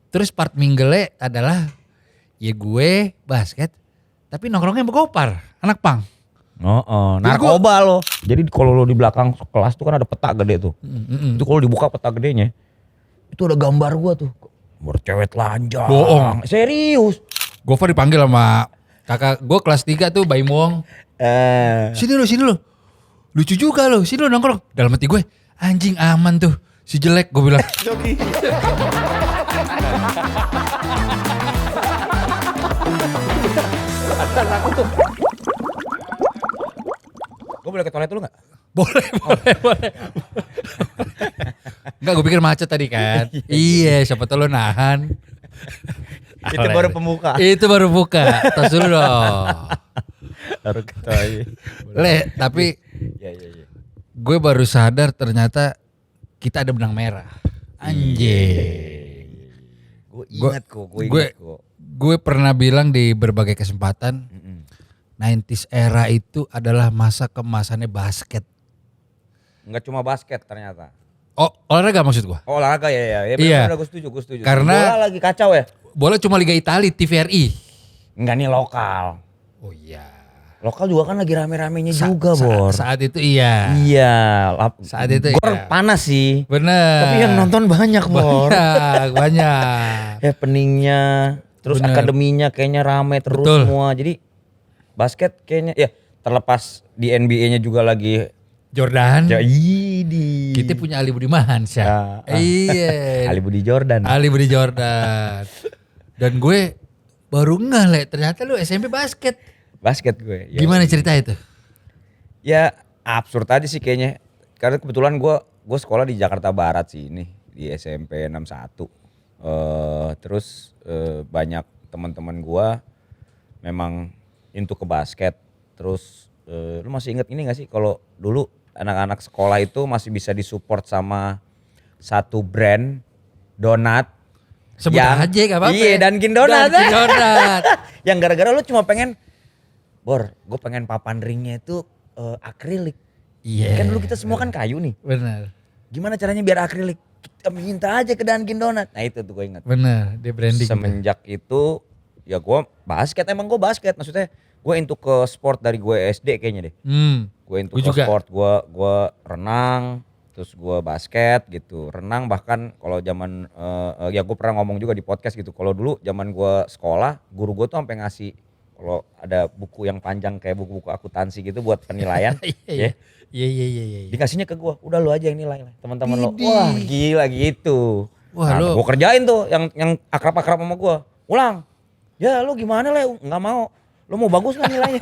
Terus part mingle adalah ya gue basket tapi nongkrongnya sama Gopar, anak pang. Jadi Narkoba lo. Jadi kalau lo di belakang kelas tuh kan ada peta gede tuh. Itu kalau dibuka peta gedenya, itu ada gambar gua tuh. Gambar cewek telanjang. Bohong. Serius. Gopar dipanggil sama kakak gue kelas 3 tuh Bayi Muong. Sini lo. Lucu juga lo, sini lo nongkrong. Dalam hati gue, anjing aman tuh. Si jelek gue bilang. Gue boleh ke toilet dulu gak? Boleh. Enggak, gue pikir macet tadi kan. Iya, siapa tau lo nahan. Itu baru pembuka. Itu baru buka. Tos dulu dong. Baru ke toilet. Tapi Iya. gue baru sadar ternyata kita ada benang merah. Anjing. Gue ingat kok. Gue pernah bilang di berbagai kesempatan, 90s era itu adalah masa kemasannya basket. Enggak cuma basket ternyata. Oh, olahraga maksud gue? Oh, olahraga ya. Iya. Benar, gue setuju. Karena bola lagi kacau ya. bola cuma Liga Italia, TVRI. Enggak nih lokal. Oh iya. Lokal juga kan lagi rame-ramenya juga, Bor. Saat itu iya. Iya. Saat itu Gor iya. panas sih. Bener. Tapi yang nonton banyak, Bor. Banyak. Happeningnya, terus Bener. akademinya kayaknya rame terus Betul. semua. Jadi basket kayaknya ya terlepas di NBA-nya juga lagi. Jordan. Jadi Kita punya Ali Budiman sih. Iya. Ali Budi Jordan. Ali Budi Jordan. Dan gue baru ngeh ternyata lu SMP basket. Basket gue. Ya. Gimana cerita itu? Ya absurd aja sih kayaknya. Karena kebetulan gue sekolah di Jakarta Barat sih ini di SMP 61. Terus banyak teman-teman gue memang into ke basket. Terus lu masih inget ini gak sih kalau dulu anak-anak sekolah itu masih bisa disupport sama satu brand donat. Sebut aja gak apa-apa. Iya, Dunkin Donat. Dunkin Donat. Yang gara-gara lu cuma pengen, Bor, gue pengen papan ringnya itu akrilik. Iya. Kan dulu kita semua kan kayu nih. Bener. Gimana caranya biar akrilik? Kita minta aja ke Dunkin Donat. Nah itu tuh gue ingat. Bener, dia branding. Semenjak itu ya gue basket, emang gue basket. Maksudnya gue into ke sport dari gue SD kayaknya deh. Gue into ke sport, gue renang, terus gue basket gitu. Renang bahkan kalau zaman ya gue pernah ngomong juga di podcast gitu. Kalau dulu zaman gue sekolah, guru gue tuh sampai ngasih kalau ada buku yang panjang kayak buku-buku akuntansi gitu buat penilaian. Iya. Dikasihnya ke gue, udah lu aja yang nilai teman-teman lo. Wah gila gitu. Wah, nah, gue kerjain tuh yang akrab-akrab sama gue. Ulang. Ya lu gimana Le? Nggak mau. Lu mau bagus nggak nilainya?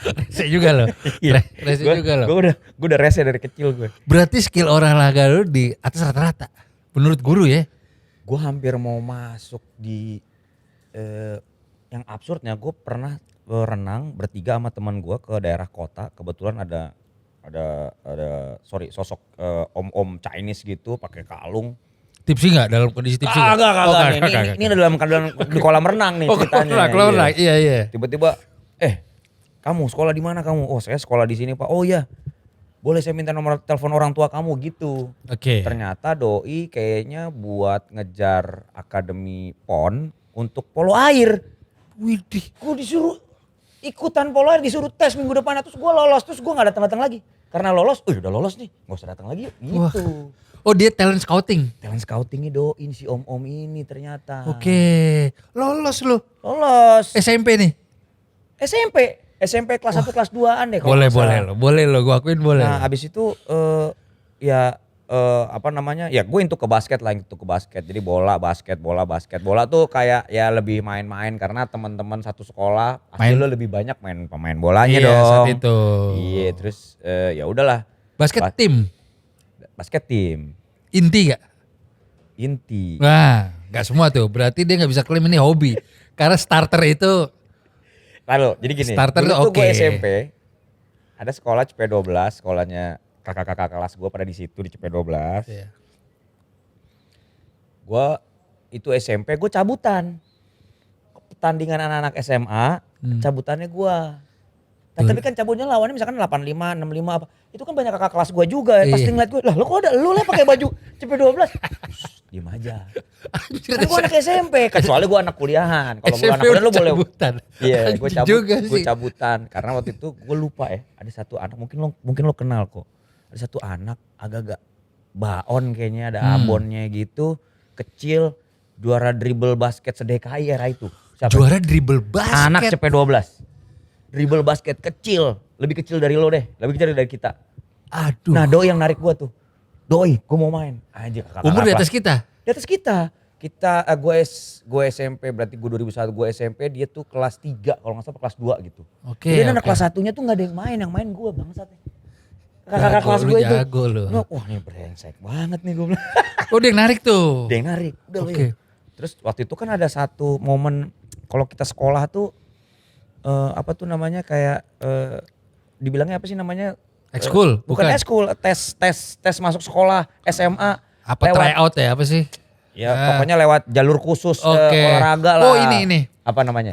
Rese juga lo. Rese juga lo. Gue udah rese dari kecil gue. Berarti skill olahraga lu di atas rata-rata. Menurut guru ya. Gue hampir mau masuk di yang absurdnya gue pernah renang bertiga sama teman gue ke daerah kota. Kebetulan ada sosok om-om Chinese gitu pakai kalung. Tipsi nggak dalam kondisi tipsi? Kagak. Ini ada dalam di kolam renang nih ceritanya. Kolam renang. Iya. Tiba-tiba, kamu sekolah di mana kamu? Oh saya sekolah di sini Pak. Oh iya, boleh saya minta nomor telepon orang tua kamu gitu. Oke. Ternyata doi kayaknya buat ngejar akademi PON untuk polo air. Widih. Gue disuruh ikutan polo air, disuruh tes minggu depan. Terus gue lolos, terus gue gak datang lagi. Karena lolos, udah lolos nih, gak usah datang lagi yuk. Gitu. Oh dia talent scouting? Talent scoutingnya doin si om-om ini ternyata. Oke. Lolos lu? Lolos. SMP nih? SMP kelas 1 kelas 2an deh. Boleh lo, gue akuin boleh. Nah abis itu ya gue into ke basket lah, jadi bola bola tuh kayak ya lebih main-main karena teman-teman satu sekolah pasti lo lebih banyak main pemain bolanya dong. Saat itu. Iya terus ya udahlah. Basket tim. Inti gak? Inti. Nah gak semua tuh, berarti dia gak bisa klaim ini hobi. Karena starter itu. Lalu jadi gini, starter dulu tuh gue okay. SMP ada sekolah CP12, sekolahnya kakak-kakak kelas gue pada di situ di CP12. Iya. Gue itu SMP gue cabutan. Pertandingan anak-anak SMA, cabutannya gue. Nah, tapi kan cabutnya lawannya misalkan 85, 65 apa. Itu kan banyak kakak kelas gue juga. Pas dia ngeliat gue, lah lo kok ada lu lah pakai baju CP12. Diem aja. Anjir, Kan gue anak SMP, kecuali gue anak kuliahan. Kalau gue anak kuliahan lu boleh. cabutan. Iya, gue Anjing cabut, juga gue sih. cabutan. Karena waktu itu gue lupa ya, ada satu anak mungkin lo kenal kok. Ada satu anak agak-agak baon kayaknya, ada abonnya gitu, kecil, juara dribble basket se-DKI era itu. Siapa? Juara dribble basket. Anak CP12. Dribble basket kecil, lebih kecil dari lo deh, lebih kecil dari kita. Aduh. Nah, Doi yang narik gua tuh. Doi, gua mau main. Anjir, kakak Umur di kelas. atas kita? Di atas kita. Kita gue SMP, berarti gue 2001 gue SMP, dia tuh kelas 3 kalau nggak salah kelas 2 gitu. Oke. Jadi anak oke. kelas 1-nya tuh nggak ada yang main gue bangsat. Kakak kelas Jago, gue lu itu. jago lu. Wah, ini brengsek banget nih gue bilang. Oh, dia yang narik tuh. Dia yang narik. Udah lo Oke. ya. Terus waktu itu kan ada satu momen kalau kita sekolah tuh apa tuh namanya kayak dibilangnya apa sih namanya? Ekskul, Bukan bukan? ekskul, tes masuk sekolah SMA. Apa tryout ya, apa sih? Ya pokoknya lewat jalur khusus Oke. olahraga lah. Oh, ini. Apa namanya?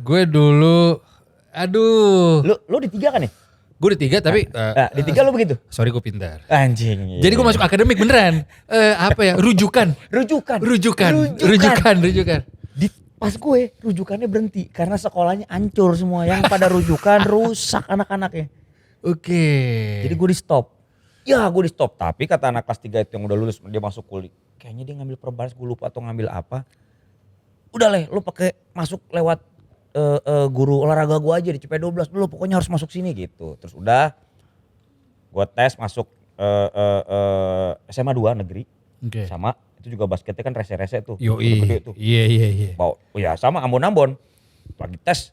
Gue dulu, aduh. Lu di 3 kan nih? Gue di 3 tapi. Nah, di 3 lu begitu? Sorry gue pintar. Anjing. Jadi gue masuk akademik beneran. Apa ya? Rujukan. Rujukan. Di, pas gue rujukannya berhenti karena sekolahnya hancur semua. Yang pada rujukan rusak anak-anaknya. Oke. Jadi gue di stop. Ya gue di stop. Tapi kata anak kelas 3 itu yang udah lulus dia masuk kuliah. Kayaknya dia ngambil perbanas gue lupa atau ngambil apa. Udah lu pakai masuk lewat guru olahraga gue aja di CP12 dulu. Pokoknya harus masuk sini gitu. Terus udah gue tes masuk SMA 2 negeri. Oke. Sama itu juga basketnya kan rese-rese tuh. Yoi. Gede tuh. Iya. Bawa, ya sama Ambon-Ambon. Lagi tes.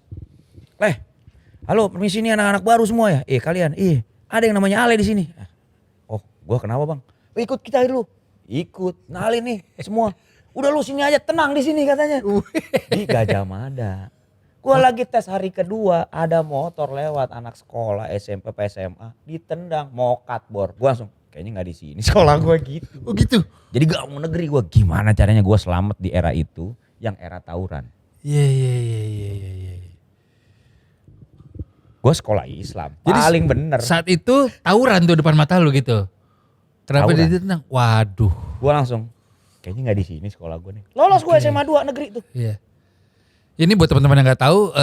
Halo permisi nih anak-anak baru semua ya. Kalian, ada yang namanya Ale di sini. Oh, gua kenapa bang? Ikut kita dulu. Ikut, nalin nih semua. Udah lu sini aja, tenang di sini katanya. Di Gajah Mada. Gua lagi tes hari kedua, ada motor lewat anak sekolah SMP apa SMA, ditendang, mokat bor. Gua langsung, kayaknya nggak di sini sekolah gua gitu. Oh gitu. Jadi gak mau negeri gua, gimana caranya gua selamat di era itu, yang era tawuran. Iya. Gue sekolah Islam, Jadi paling bener. Saat itu tawuran tuh depan mata lu gitu. Kenapa Tawuran. dia ditendang? Waduh. Gue langsung, kayaknya nggak di sini sekolah gue nih. Lolos gue SMA 2 negeri tuh. Iya. Ini buat teman-teman yang nggak tahu,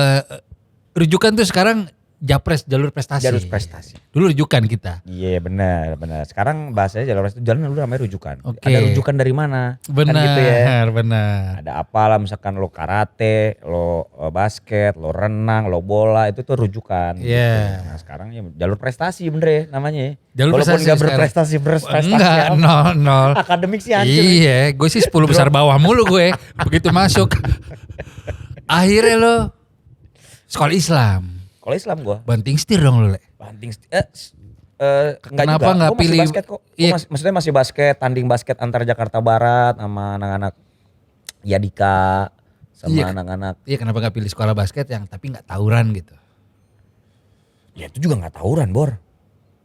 rujukan tuh sekarang Japres, jalur prestasi. Jalur prestasi. Dulu rujukan kita. Iya benar. Sekarang bahasanya jalur prestasi, jalan dulu namanya rujukan. Oke. Ada rujukan dari mana? Benar, Kan gitu ya. benar. Ada apalah misalkan lo karate, lo basket, lo renang, lo bola, itu tuh rujukan. Iya. Gitu. Nah sekarang ya jalur prestasi bener ya namanya. Jalur Walaupun prestasi nggak sekarang. berprestasi Enggak, apa. nol. Akademik sih hancur. Iya, gue sih 10 besar bawah mulu gue. Begitu masuk. Akhirnya lo sekolah Islam. Kalau Islam gue. Banting setir dong lo, Le. Banting Kenapa nggak Gua masih pilih- basket kok. Iya. Maksudnya masih basket, tanding basket antar Jakarta Barat sama anak-anak Yadika sama Iya. anak-anak. Iya, kenapa nggak pilih sekolah basket yang tapi nggak tawuran gitu? Ya itu juga nggak tawuran, Bor.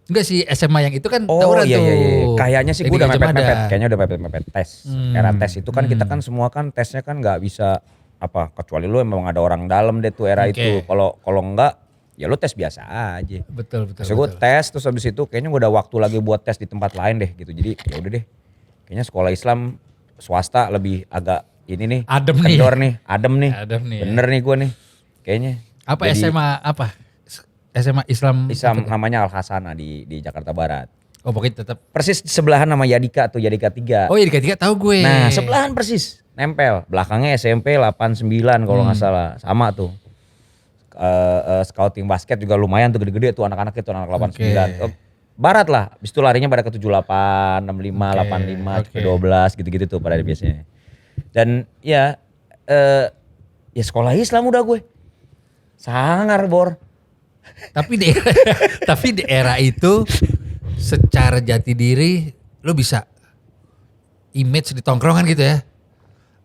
Enggak sih, SMA yang itu kan Oh tawuran iya, tuh. iya. Kayaknya sih Yang gue di udah Gajah mepet-mepet. Mada. Kayaknya udah mepet-mepet tes. Era tes itu kan kita kan semua kan tesnya kan nggak bisa apa kecuali lu emang ada orang dalam deh tuh era Oke. itu. Kalau enggak ya lu tes biasa aja. Betul. Terus gue tes terus habis itu kayaknya gue ada waktu lagi buat tes di tempat lain deh gitu. Jadi ya udah deh. Kayaknya sekolah Islam swasta lebih agak ini nih. Adem nih. Kendor nih, adem nih. Adem nih ya. Bener nih gue nih. Kayaknya. Apa Jadi SMA apa? SMA Islam. Islam apa tuh? namanya Al Hasanah di Jakarta Barat. Oh, pokoknya tetap. Persis di sebelahan nama Yadika tuh, Yadika 3. Oh, iya dikit tahu gue. Nah, sebelahan persis. Nempel. Belakangnya SMP 89 kalau nggak salah. Sama tuh. Scouting basket juga lumayan tuh gede-gede tuh anak-anak itu anak 89. Oke. Barat lah. Habis itu larinya pada ke 78, 65, Oke, 85, oke. 12 gitu-gitu tuh pada biasanya. Dan ya ya sekolah Islam udah gue. Sangar, Bor. Tapi di era itu secara jati diri lo bisa image di tongkrongan gitu ya.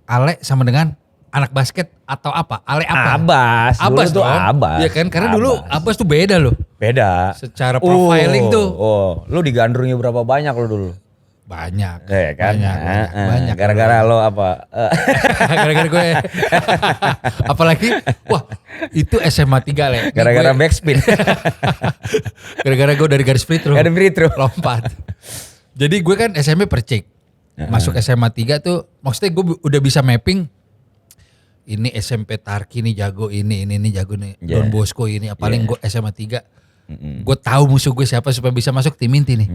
Ale sama dengan anak basket atau apa? Ale apa? Abbas. Abbas Dulu tuh dong. Abbas. Iya kan? Karena dulu Abbas tuh beda loh. Beda. Secara profiling tuh. Oh, lu digandrungi berapa banyak lu dulu? Banyak. Kan? Banyak. Gara-gara lo apa? Gara-gara gue. Apalagi, wah itu SMA 3 Le. Gara-gara backspin. Gara-gara gue dari garis free throw. Garis free throw. Lompat. Jadi gue kan SMP percik. Masuk SMA 3 tuh, maksudnya gue udah bisa mapping. Ini SMP Tarki nih jago, ini jago nih. Don Bosco ini, paling gue SMA 3. Gue tahu musuh gue siapa supaya bisa masuk tim inti nih.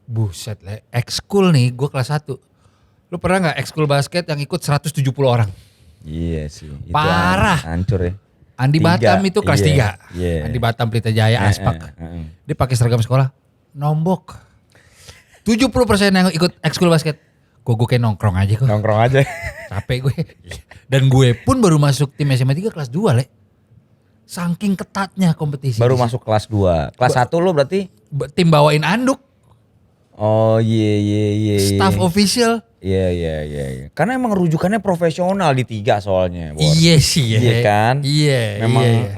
Buset Le, ekskul nih gue kelas 1. Lu pernah gak ekskul basket yang ikut 170 orang? Iya sih. Parah. Hancur ya. Andi Batam itu kelas 3. Iya. Andi Batam Pelita Jaya Aspak. Dia pakai seragam sekolah, nombok. 70% yang ikut ekskul basket. Gue kayak nongkrong aja kok. Nongkrong aja. Capek gue. Dan gue pun baru masuk tim SMA 3 kelas 2 Le. Saking ketatnya kompetisi. Baru masuk kelas 2. Kelas 1 lu berarti? Tim bawain anduk. Oh iya. Staff official. Iya. Karena emang rujukannya profesional di 3 soalnya. Iya sih ya. Iya kan? Iya.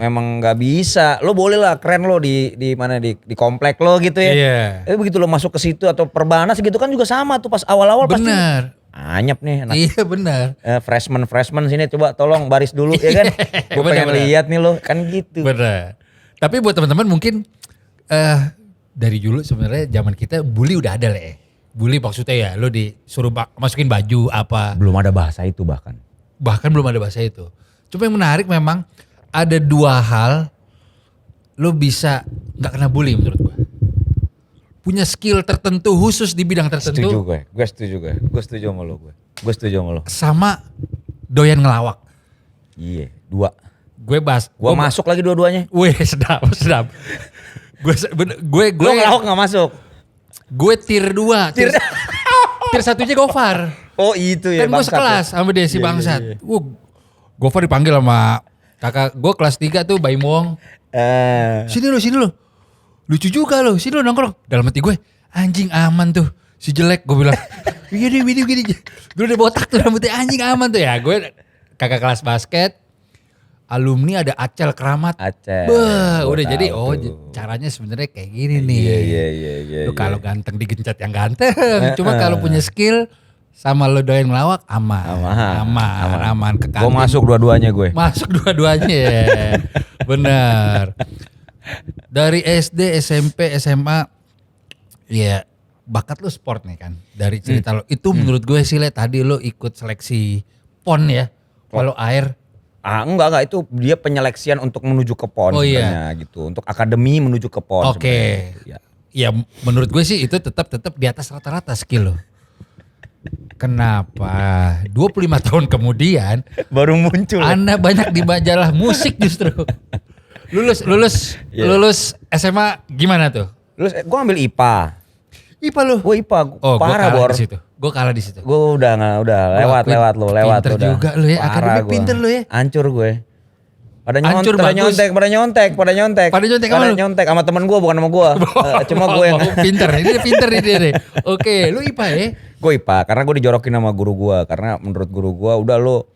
Memang nggak bisa. Lo boleh lah keren lo di mana di komplek lo gitu ya. Iya. Tapi begitu lo masuk ke situ atau perbanas gitu kan juga sama tuh pas awal-awal pasti. Bener. Anyep nih anak. Iya benar. Freshman sini coba tolong baris dulu ya kan. Gue pengen lihat nih lo kan gitu. Bener. Tapi buat teman-teman mungkin dari dulu sebenarnya zaman kita bully udah ada Le. Bully maksudnya ya lo disuruh masukin baju apa. Belum ada bahasa itu bahkan. Bahkan belum ada bahasa itu. Cuma yang menarik memang ada 2 hal lo bisa gak kena bully menurut gue. Punya skill tertentu khusus di bidang tertentu. Gue setuju sama lo. Sama doyan ngelawak. Iya, 2. Gue masuk lagi dua-duanya. Wih sedap. Gue Lo ngelawak gak masuk? Gue tier 2. Tier 1-nya Gofar. Oh itu ya. Kan gue sekelas sama Desi bangsat. Gofar dipanggil sama kakak gue kelas 3 tuh Baimong. Sini lo. Lucu juga lo, sini lo nongkrong. Dalam hati gue, anjing aman tuh. Si jelek gue bilang, gini. Gue udah botak tuh rambutnya, anjing aman tuh ya. Gue kakak kelas basket, alumni ada Acel Keramat. Udah jadi caranya sebenarnya kayak gini nih. Iya. Lu kalau ganteng digencet yang ganteng. Cuma kalau punya skill sama lo doyan ngelawak aman ke kantin. Gue masuk dua-duanya gue. Masuk dua-duanya ya. Bener. Dari SD, SMP, SMA, ya bakat lo sport nih kan. Dari cerita lo, itu menurut gue sih Le, tadi lo ikut seleksi PON ya, walau air. Enggak itu dia penyeleksian untuk menuju ke PON sebenarnya gitu. Untuk akademi menuju ke PON. Oke. Ya menurut gue sih itu tetap di atas rata-rata skill lo. Kenapa 25 tahun kemudian baru muncul Anda banyak di majalah musik justru. Lulus SMA gimana tuh? Gue ambil IPA. IPA lu? Gue IPA. Parah Bor. Gue kalah di situ. Gue udah lewat lo. Pinter juga lu ya. Akademik pinter lu ya. Hancur gue. Pada nyontek sama temen gue bukan sama gue. Cuma gue yang pinter. Ini pinter nih. Oke, lu IPA ya? Gue IPA karena gue dijorokin sama guru gue. Karena menurut guru gue udah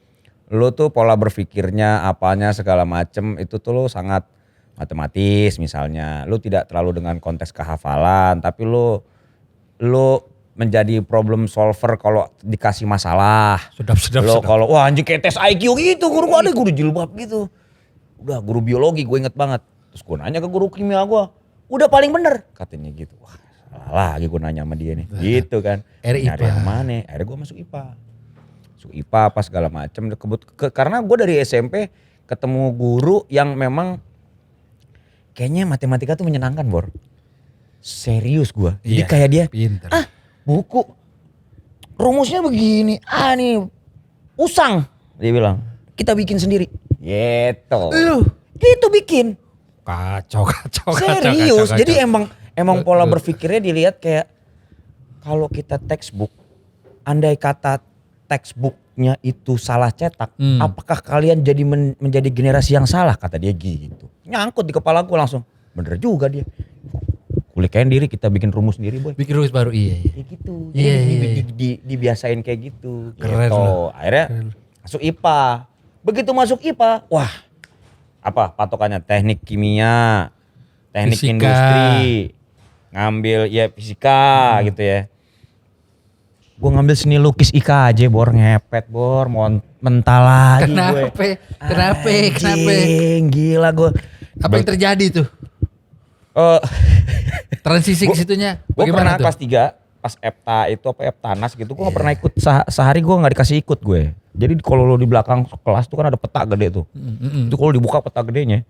lu tuh pola berpikirnya apanya segala macem itu tuh lu sangat matematis misalnya. Lu tidak terlalu dengan konteks kehafalan tapi lu menjadi problem solver kalau dikasih masalah. Sedap. Kalau wah anjing kayak tes IQ gitu guru gue ada guru jilbab gitu. Udah guru biologi gue inget banget. Terus gue nanya ke guru kimia gue. Udah paling bener katanya gitu. Wah salah lagi gue nanya sama dia nih. Gitu kan. Nyari yang mana? Akhirnya gue masuk IPA. Masuk IPA apa segala macem. Karena gue dari SMP ketemu guru yang memang kayaknya matematika tuh menyenangkan Bor. Serius gue. Jadi kayak dia. Pinter. Buku. Rumusnya begini. Nih usang. Dia bilang. Kita bikin sendiri. Gitu. Gitu bikin. Kacau. Serius. Jadi emang pola berpikirnya dilihat kayak. Kalau kita textbook. Andai kata textbooknya itu salah cetak. Apakah kalian jadi menjadi generasi yang salah? Kata dia gitu. Nyangkut di kepala gue langsung. Bener juga dia. Kuliahkan diri kita bikin rumus sendiri boy. Bikin rumus baru iya. Kayak gitu. Jadi dibiasain kayak gitu. Keren gitu. Akhirnya masuk IPA. Begitu masuk IPA. Wah apa patokannya teknik kimia. Teknik fisika. Industri. Ngambil ya fisika gitu ya. Gue ngambil seni lukis IKJ Bor, ngepet Bor, mental lagi gue. Kenapa? Gila gue. Apa yang terjadi tuh? Transisi ke situnya Gue pernah tuh? kelas 3 pas EPTA itu apa EPTANAS gitu, gue gak pernah ikut sehari, gue gak dikasih ikut gue. Jadi kalau lo di belakang kelas tuh kan ada peta gede tuh. Itu kalau dibuka peta gedenya,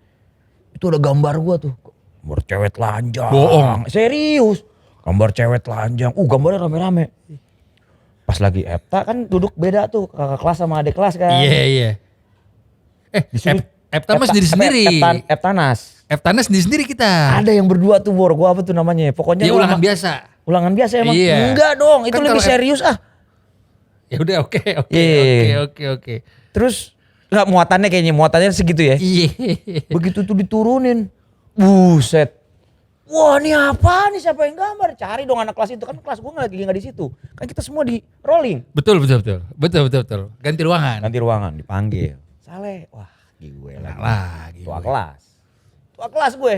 itu ada gambar gue tuh. Gambar cewek telanjang. Bohong. Serius. Gambar cewek telanjang. Gambarnya rame-rame. Pas lagi EPTA kan duduk beda tuh, kakak kelas sama adik kelas kan. Iya. EPTA mah sendiri-sendiri. EPTANAS. EPTANAS sendiri kita. Ada yang berdua tuh Bor, gue apa tuh namanya? Pokoknya Ya ulangan biasa. Ulangan biasa emang? Iya. Enggak dong, itu Kan lebih kalau serius Ya udah oke. Terus enggak muatannya segitu ya. Iya. Begitu tuh diturunin. Buset. Wah, ini apa nih, siapa yang gambar? Cari dong anak kelas itu, kan kelas gue lagi enggak di situ. Kan kita semua di rolling. Betul. Ganti ruangan. Dipanggil. Saleh. Wah, gue lagi. Tua kelas gue.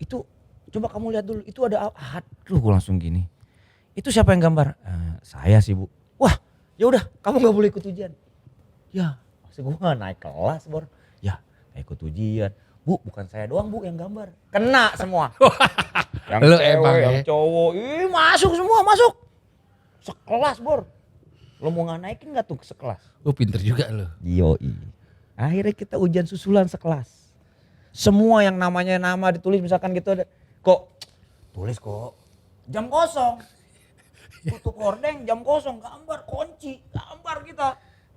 Itu coba kamu lihat dulu, itu ada aduh, gue langsung gini. Itu siapa yang gambar? Saya sih Bu. Wah, ya udah, kamu nggak boleh ikut ujian. Ya, maksud gue nggak naik kelas Bor. Ya, ikut ujian. Bu, bukan saya doang Bu yang gambar. Kena semua. Yang Lu cewek, emang yang ya. cowok, masuk semua, masuk. Sekelas Bor. Lo mau nggak naikin nggak tuh sekelas? Pinter juga lo. Yoi. Akhirnya kita ujian susulan sekelas. Semua yang namanya nama ditulis misalkan gitu ada. Kok tulis kok jam kosong, tutup hordeng jam kosong, gambar kunci, gambar kita.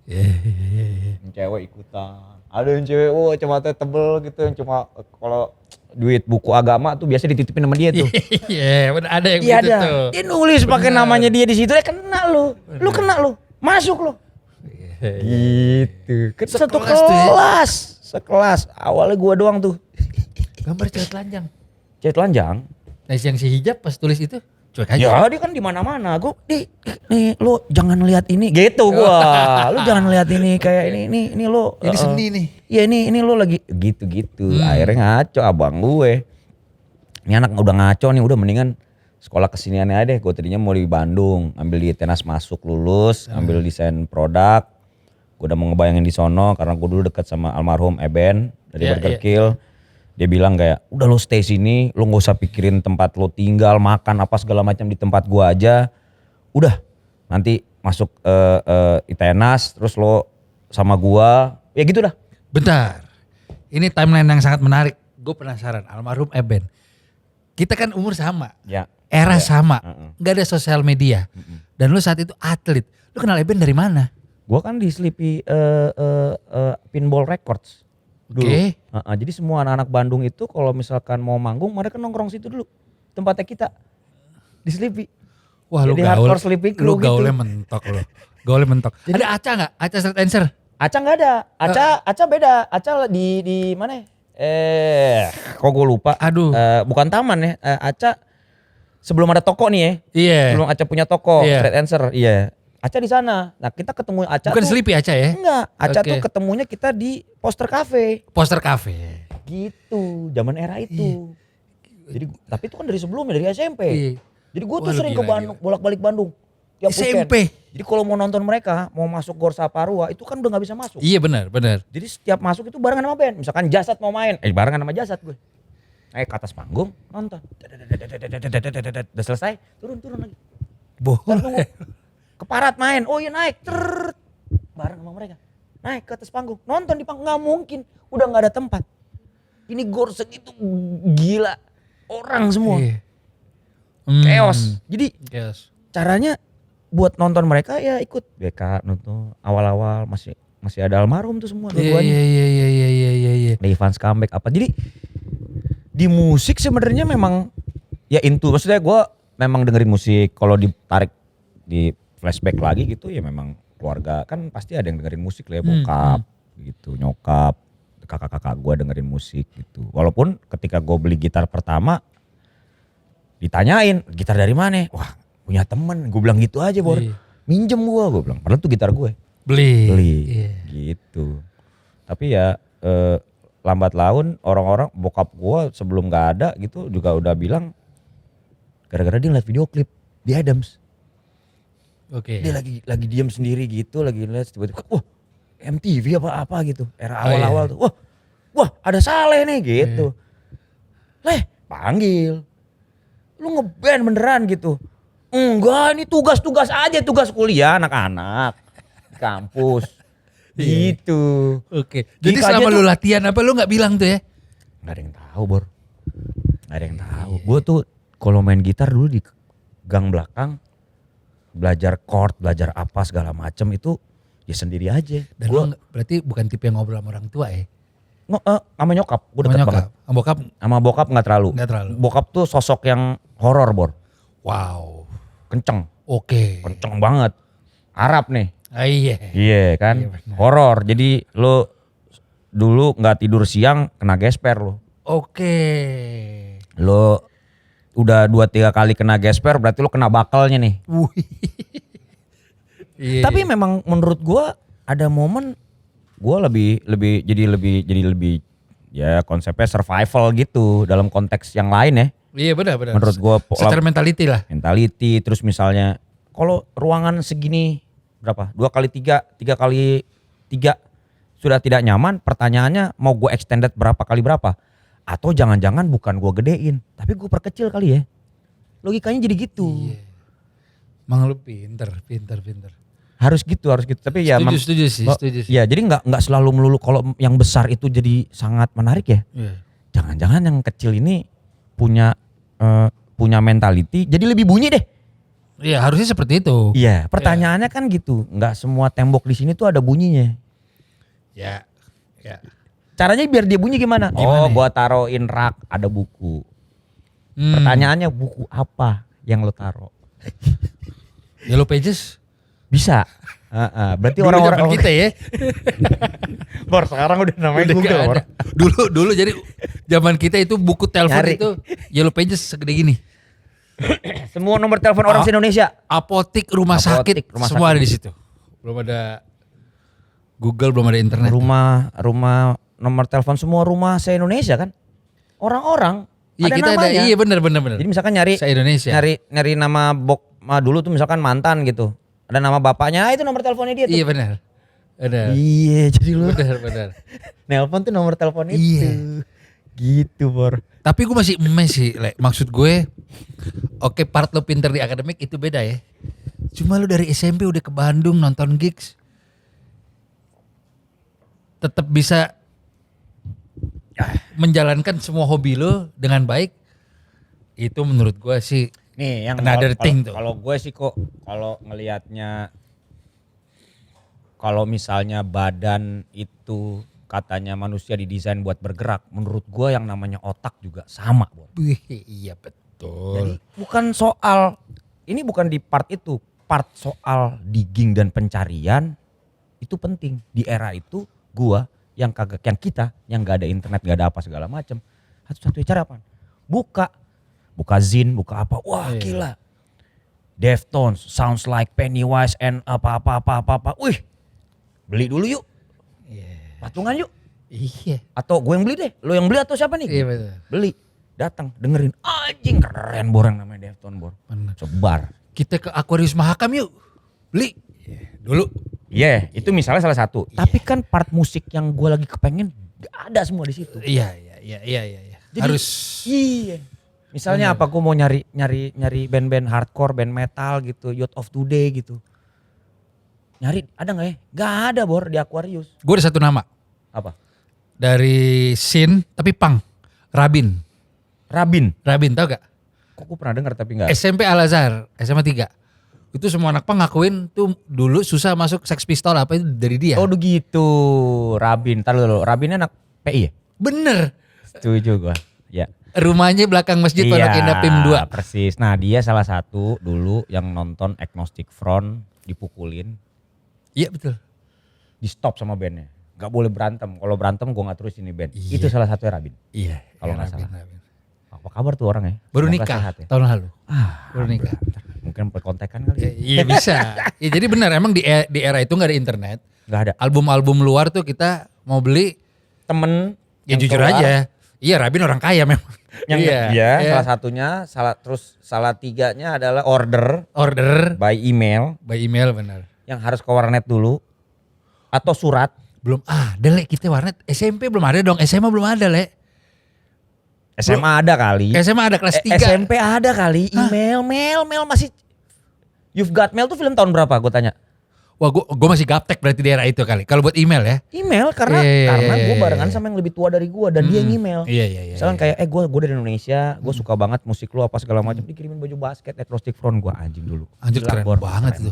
Yang cewek ikutan, ada yang cewek cematanya tebel gitu, yang cuma kalau duit buku agama tuh biasa dititipin sama dia tuh. Iya, benar ada yang Iya begitu ada. tuh. Dia nulis pakai namanya dia di situ, kena lu kena lu, masuk lu. Gitu. Kan satu Sekelas tuh ya. sekelas. Awalnya gua doang tuh. Gambar cewek telanjang. Cewek telanjang. Nah, yang si hijab pas tulis itu cuek aja. Ya dia kan di mana-mana. Gue nih lu jangan lihat ini gitu gua. Lu jangan lihat ini kayak ini lu. Ini seni nih. Iya ini lu lagi gitu. Akhirnya ngaco abang gue. Ini anak udah ngaco nih, udah mendingan sekolah kesiniannya aja deh. Gue tadinya mau di Bandung, ambil di Tenas masuk lulus, ambil desain produk. Gue udah mau ngebayangin di sono karena gue dulu dekat sama almarhum Eben dari Burger Kill. Dia bilang kayak, udah lo stay sini, lo gak usah pikirin tempat lo tinggal, makan apa segala macam di tempat gua aja. Udah, nanti masuk ITENAS, terus lo sama gua, ya gitu dah. Bentar, ini timeline yang sangat menarik. Gue penasaran, almarhum Eben. Kita kan umur sama, era sama, gak ada sosial media. Dan lo saat itu atlet, lo kenal Eben dari mana? Gua kan di Sleepy Pinball Records. Oke. Jadi semua anak-anak Bandung itu kalau misalkan mau manggung mereka nongkrong situ dulu. Tempatnya kita di Sleepy. Wah, jadi hardcore Sleepy Crew gitu. Gaulnya mentok lo. Gaulnya mentok. Jadi, ada Aca enggak? Aca Street Dancer? Aca enggak ada. Aca beda. Aca di mana? Kok gue lupa. Aduh. Bukan taman ya. Aca sebelum ada toko nih ya. Iya. Sebelum Aca punya toko, Iya. Street Dancer. Iya. Aca di sana. Nah, kita ketemu Aca bukan tuh. Sleepy Aca ya? Enggak, Aca tuh ketemunya kita di Poster Cafe. Poster Cafe. Gitu, zaman era itu. Jadi tapi itu kan dari sebelumnya, dari SMP. Iya. Jadi gue tuh sering ke Bandung, bolak-balik Bandung. Tiap SMP. weekend. Jadi kalau mau nonton mereka, mau masuk Gor Saparua itu kan udah gak bisa masuk. Iya benar. Jadi setiap masuk itu barengan sama band. Misalkan Jasad mau main, barengan sama Jasad gue. Ke atas panggung, nonton. Udah selesai, turun lagi. Boleh. Keparat main, oh iya naik, bareng sama mereka. Naik ke atas panggung, nonton di panggung, gak mungkin. Udah gak ada tempat. Ini Gor segitu gila. Orang semua. Chaos. Jadi caranya buat nonton mereka ya ikut BK nonton awal-awal masih ada almarhum tuh semua dua-duanya. Iya. Ivan comeback apa. Jadi di musik sebenarnya memang ya maksudnya gue memang dengerin musik. Kalau ditarik di flashback lagi gitu ya memang keluarga kan pasti ada yang dengerin musik lah ya, bokap gitu, nyokap, kakak-kakak gue dengerin musik gitu. Walaupun ketika gue beli gitar pertama ditanyain gitar dari mana? Wah punya temen, gue bilang gitu aja Bor. Minjem gue bilang, padahal tuh gitar gue. Beli. Gitu. Tapi ya lambat laun orang-orang bokap gue sebelum gak ada gitu juga udah bilang gara-gara dia ngeliat video klip di Adams. Oke. Dia lagi diam sendiri gitu, lagi lihat tiba-tiba, wah MTV apa gitu. Era awal-awal tuh. Wah ada Saleh nih gitu. Leh, panggil. Lu ngeband beneran gitu. Enggak, ini tugas-tugas aja, tugas kuliah anak-anak di kampus. Gitu. Oke. Jadi selama lu latihan apa lu nggak bilang tuh ya? Nggak ada yang tahu, Bor. Nggak ada yang tahu. Gue tuh kalau main gitar dulu di gang belakang, belajar chord, belajar apa segala macem itu ya sendiri aja. Dan lu berarti bukan tipe yang ngobrol sama orang tua ya? Sama nyokap, gue deket banget. Sama bokap nggak terlalu. Bokap tuh sosok yang horor, Bor. Wow. Kenceng. Oke. Kenceng banget. Arab nih. Iya. Iya kan. Horor. Jadi lu dulu nggak tidur siang kena gesper lu. Oke. Lu udah 2-3 kali kena gesper berarti lu kena bakalnya nih. Tapi memang menurut gua ada momen gua lebih ya konsepnya survival gitu dalam konteks yang lain ya. Iya benar. Menurut gua secara mentality lah. Mentality terus misalnya kalau ruangan segini berapa? 2x3, 3x3 sudah tidak nyaman, pertanyaannya mau gua extended berapa kali berapa? Atau jangan-jangan bukan gua gedein, tapi gua perkecil kali ya. Logikanya jadi gitu. Iya. Mang lu pinter. Harus gitu. Tapi ya setuju sih. Ya, jadi nggak selalu melulu kalau yang besar itu jadi sangat menarik ya. Iya. Jangan-jangan yang kecil ini punya mentality jadi lebih bunyi deh. Iya, harusnya seperti itu. Iya, pertanyaannya kan gitu. Nggak semua tembok di sini tuh ada bunyinya. Ya. Caranya biar dia bunyi gimana? Gua taruhin rak ada buku. Pertanyaannya buku apa yang lo taruh? Yellow Pages? Bisa. Berarti dulu orang-orang kita ya. Bor sekarang udah namanya Google. Bor. Dulu jadi zaman kita itu buku telepon itu Yellow Pages segede gini. Semua nomor telepon orang se-Indonesia. Apotik, rumah sakit, semua ada di situ. Belum ada Google, belum ada internet. Rumah nomor telepon semua rumah se-Indonesia kan. Orang-orang iya, ada kita namanya. ada, iya benar. Jadi misalkan nyari nama dulu tuh misalkan mantan gitu. Ada nama bapaknya, itu nomor teleponnya dia tuh. Iya benar. Iya, jadi lu. Benar. Nelpon tuh nomor telepon itu. Iya. Gitu, Bor. Tapi gue masih emes sih, maksud gue, oke, part lo pinter di akademik itu beda ya. Cuma lo dari SMP udah ke Bandung nonton gigs, tetap bisa menjalankan semua hobi lo dengan baik. Itu menurut gue sih nih yang another thing tuh. Kalau gue sih kok kalau ngelihatnya, kalau misalnya badan itu katanya manusia didesain buat bergerak, menurut gue yang namanya otak juga sama. Iya betul. Jadi bukan soal, ini bukan di part itu, part soal digging dan pencarian itu penting. Di era itu gue yang kita yang gak ada internet, gak ada apa segala macam, satu-satunya cara apa? Buka Zin, buka apa, wah gila. Deftones, sounds like Pennywise and apa. Wih, beli dulu yuk. Patungan yuk. Iya. Atau gue yang beli deh, lo yang beli atau siapa nih? Iya betul. Beli, datang, dengerin, anjing keren Bor yang namanya Deftones, Bor. Sebar. Kita ke Aquarius Mahakam yuk, beli. Dulu. Iya, itu misalnya salah satu. Tapi kan part musik yang gue lagi kepengen gak ada semua di situ. Iya. Jadi, harus. Iya. Misalnya apa, gue mau nyari band-band hardcore, band metal gitu, Youth of Today gitu. Nyari, ada gak ya? Gak ada, Bor, di Aquarius. Gue ada satu nama. Apa? Dari scene tapi punk. Rabin, tau gak? Kok gue pernah denger tapi gak. SMP Al-Azhar, SMA 3. Itu semua anak punk ngakuin tuh dulu susah masuk Sex Pistol apa itu dari dia. Oh gitu, Rabin. Ntar dulu, Rabinnya anak PI ya? Bener. Setuju gue, ya. Rumahnya belakang masjid Pondok Indah PIM 2. Persis, nah dia salah satu dulu yang nonton Agnostic Front dipukulin. Iya betul. Di stop sama bandnya. Gak boleh berantem. Kalau berantem gue gak terus ini band. Iya. Itu salah satunya Rabin. Iya. Kalau iya, gak salah. Rabin. Apa kabar tuh orangnya? Baru Semoga nikah sehat ya. tahun lalu. Baru nikah. Mungkin perkontekan kali. Iya bisa. Ya, jadi benar emang di era itu gak ada internet. Gak ada. Album-album luar tuh kita mau beli. Temen. Ya jujur aja. Iya, Rabin orang kaya memang. Iya, salah satunya, salah tiganya adalah order by email benar. yang harus ke warnet dulu atau surat. Belum ada Le, kita warnet SMP belum ada dong, SMA belum ada Le. SMA ada kali. SMA ada kelas 3. SMP ada kali. Email, mail masih. You've Got Mail tuh film tahun berapa? Gue tanya. Wah, gue masih gaptek berarti di era itu kali. Kalau buat email ya. Email karena gue barengan sama yang lebih tua dari gue dan dia yang email. Iya. Misalnya kayak gue dari Indonesia, gue suka banget musik lu apa segala macam, dikirimin baju basket Etrostic Front, gue anjing dulu. Anjir Gila, keren banget itu.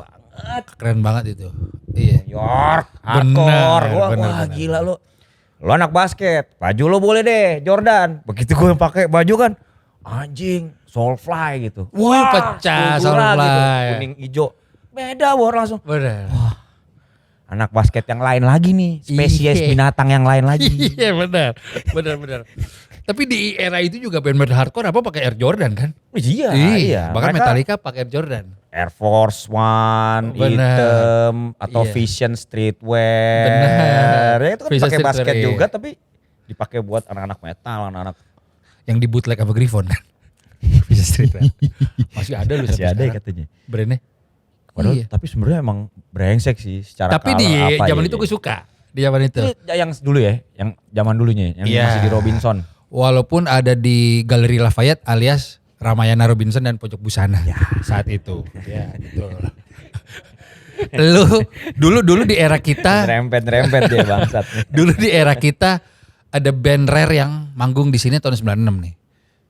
Keren banget itu. Iya. New York, hardcore. Wah gila lu. Lu anak basket, baju lu boleh deh Jordan. Begitu gue pakai baju kan, anjing Soulfly gitu. Wah, pecah Soulfly. Gitu. Kuning hijau. Beda war langsung. Benar. Wah, anak basket yang lain lagi nih, spesies binatang yang lain lagi. Iya benar. Tapi di era itu juga band-band hardcore apa pakai Air Jordan kan? Iya. Bahkan Mereka Metallica pakai Air Jordan. Air Force One, Bener. hitam, atau Iya. Vision Streetwear. Bener. Ya itu kan Vision pakai basket Streetwear, iya. juga tapi dipakai buat anak-anak metal, anak-anak. Yang di bootleg apa Griffon kan? Bisa street kan? Masih ada loh Masih sampai ada sekarang. katanya. Brandnya. Padahal Iya. tapi sebenarnya emang brengsek sih secara Tapi color di apa zaman ya, itu ya. gue suka. Di zaman itu. Ini yang dulu ya, yang zaman dulunya, yang Iya. masih di Robinson. Walaupun ada di Galeri Lafayette alias Ramayana Robinson dan Pojok Busana saat itu. Ya, betul. Dulu di era kita, Rempet dia bangsat. dulu di era kita ada band rare yang manggung di sini tahun 96 nih.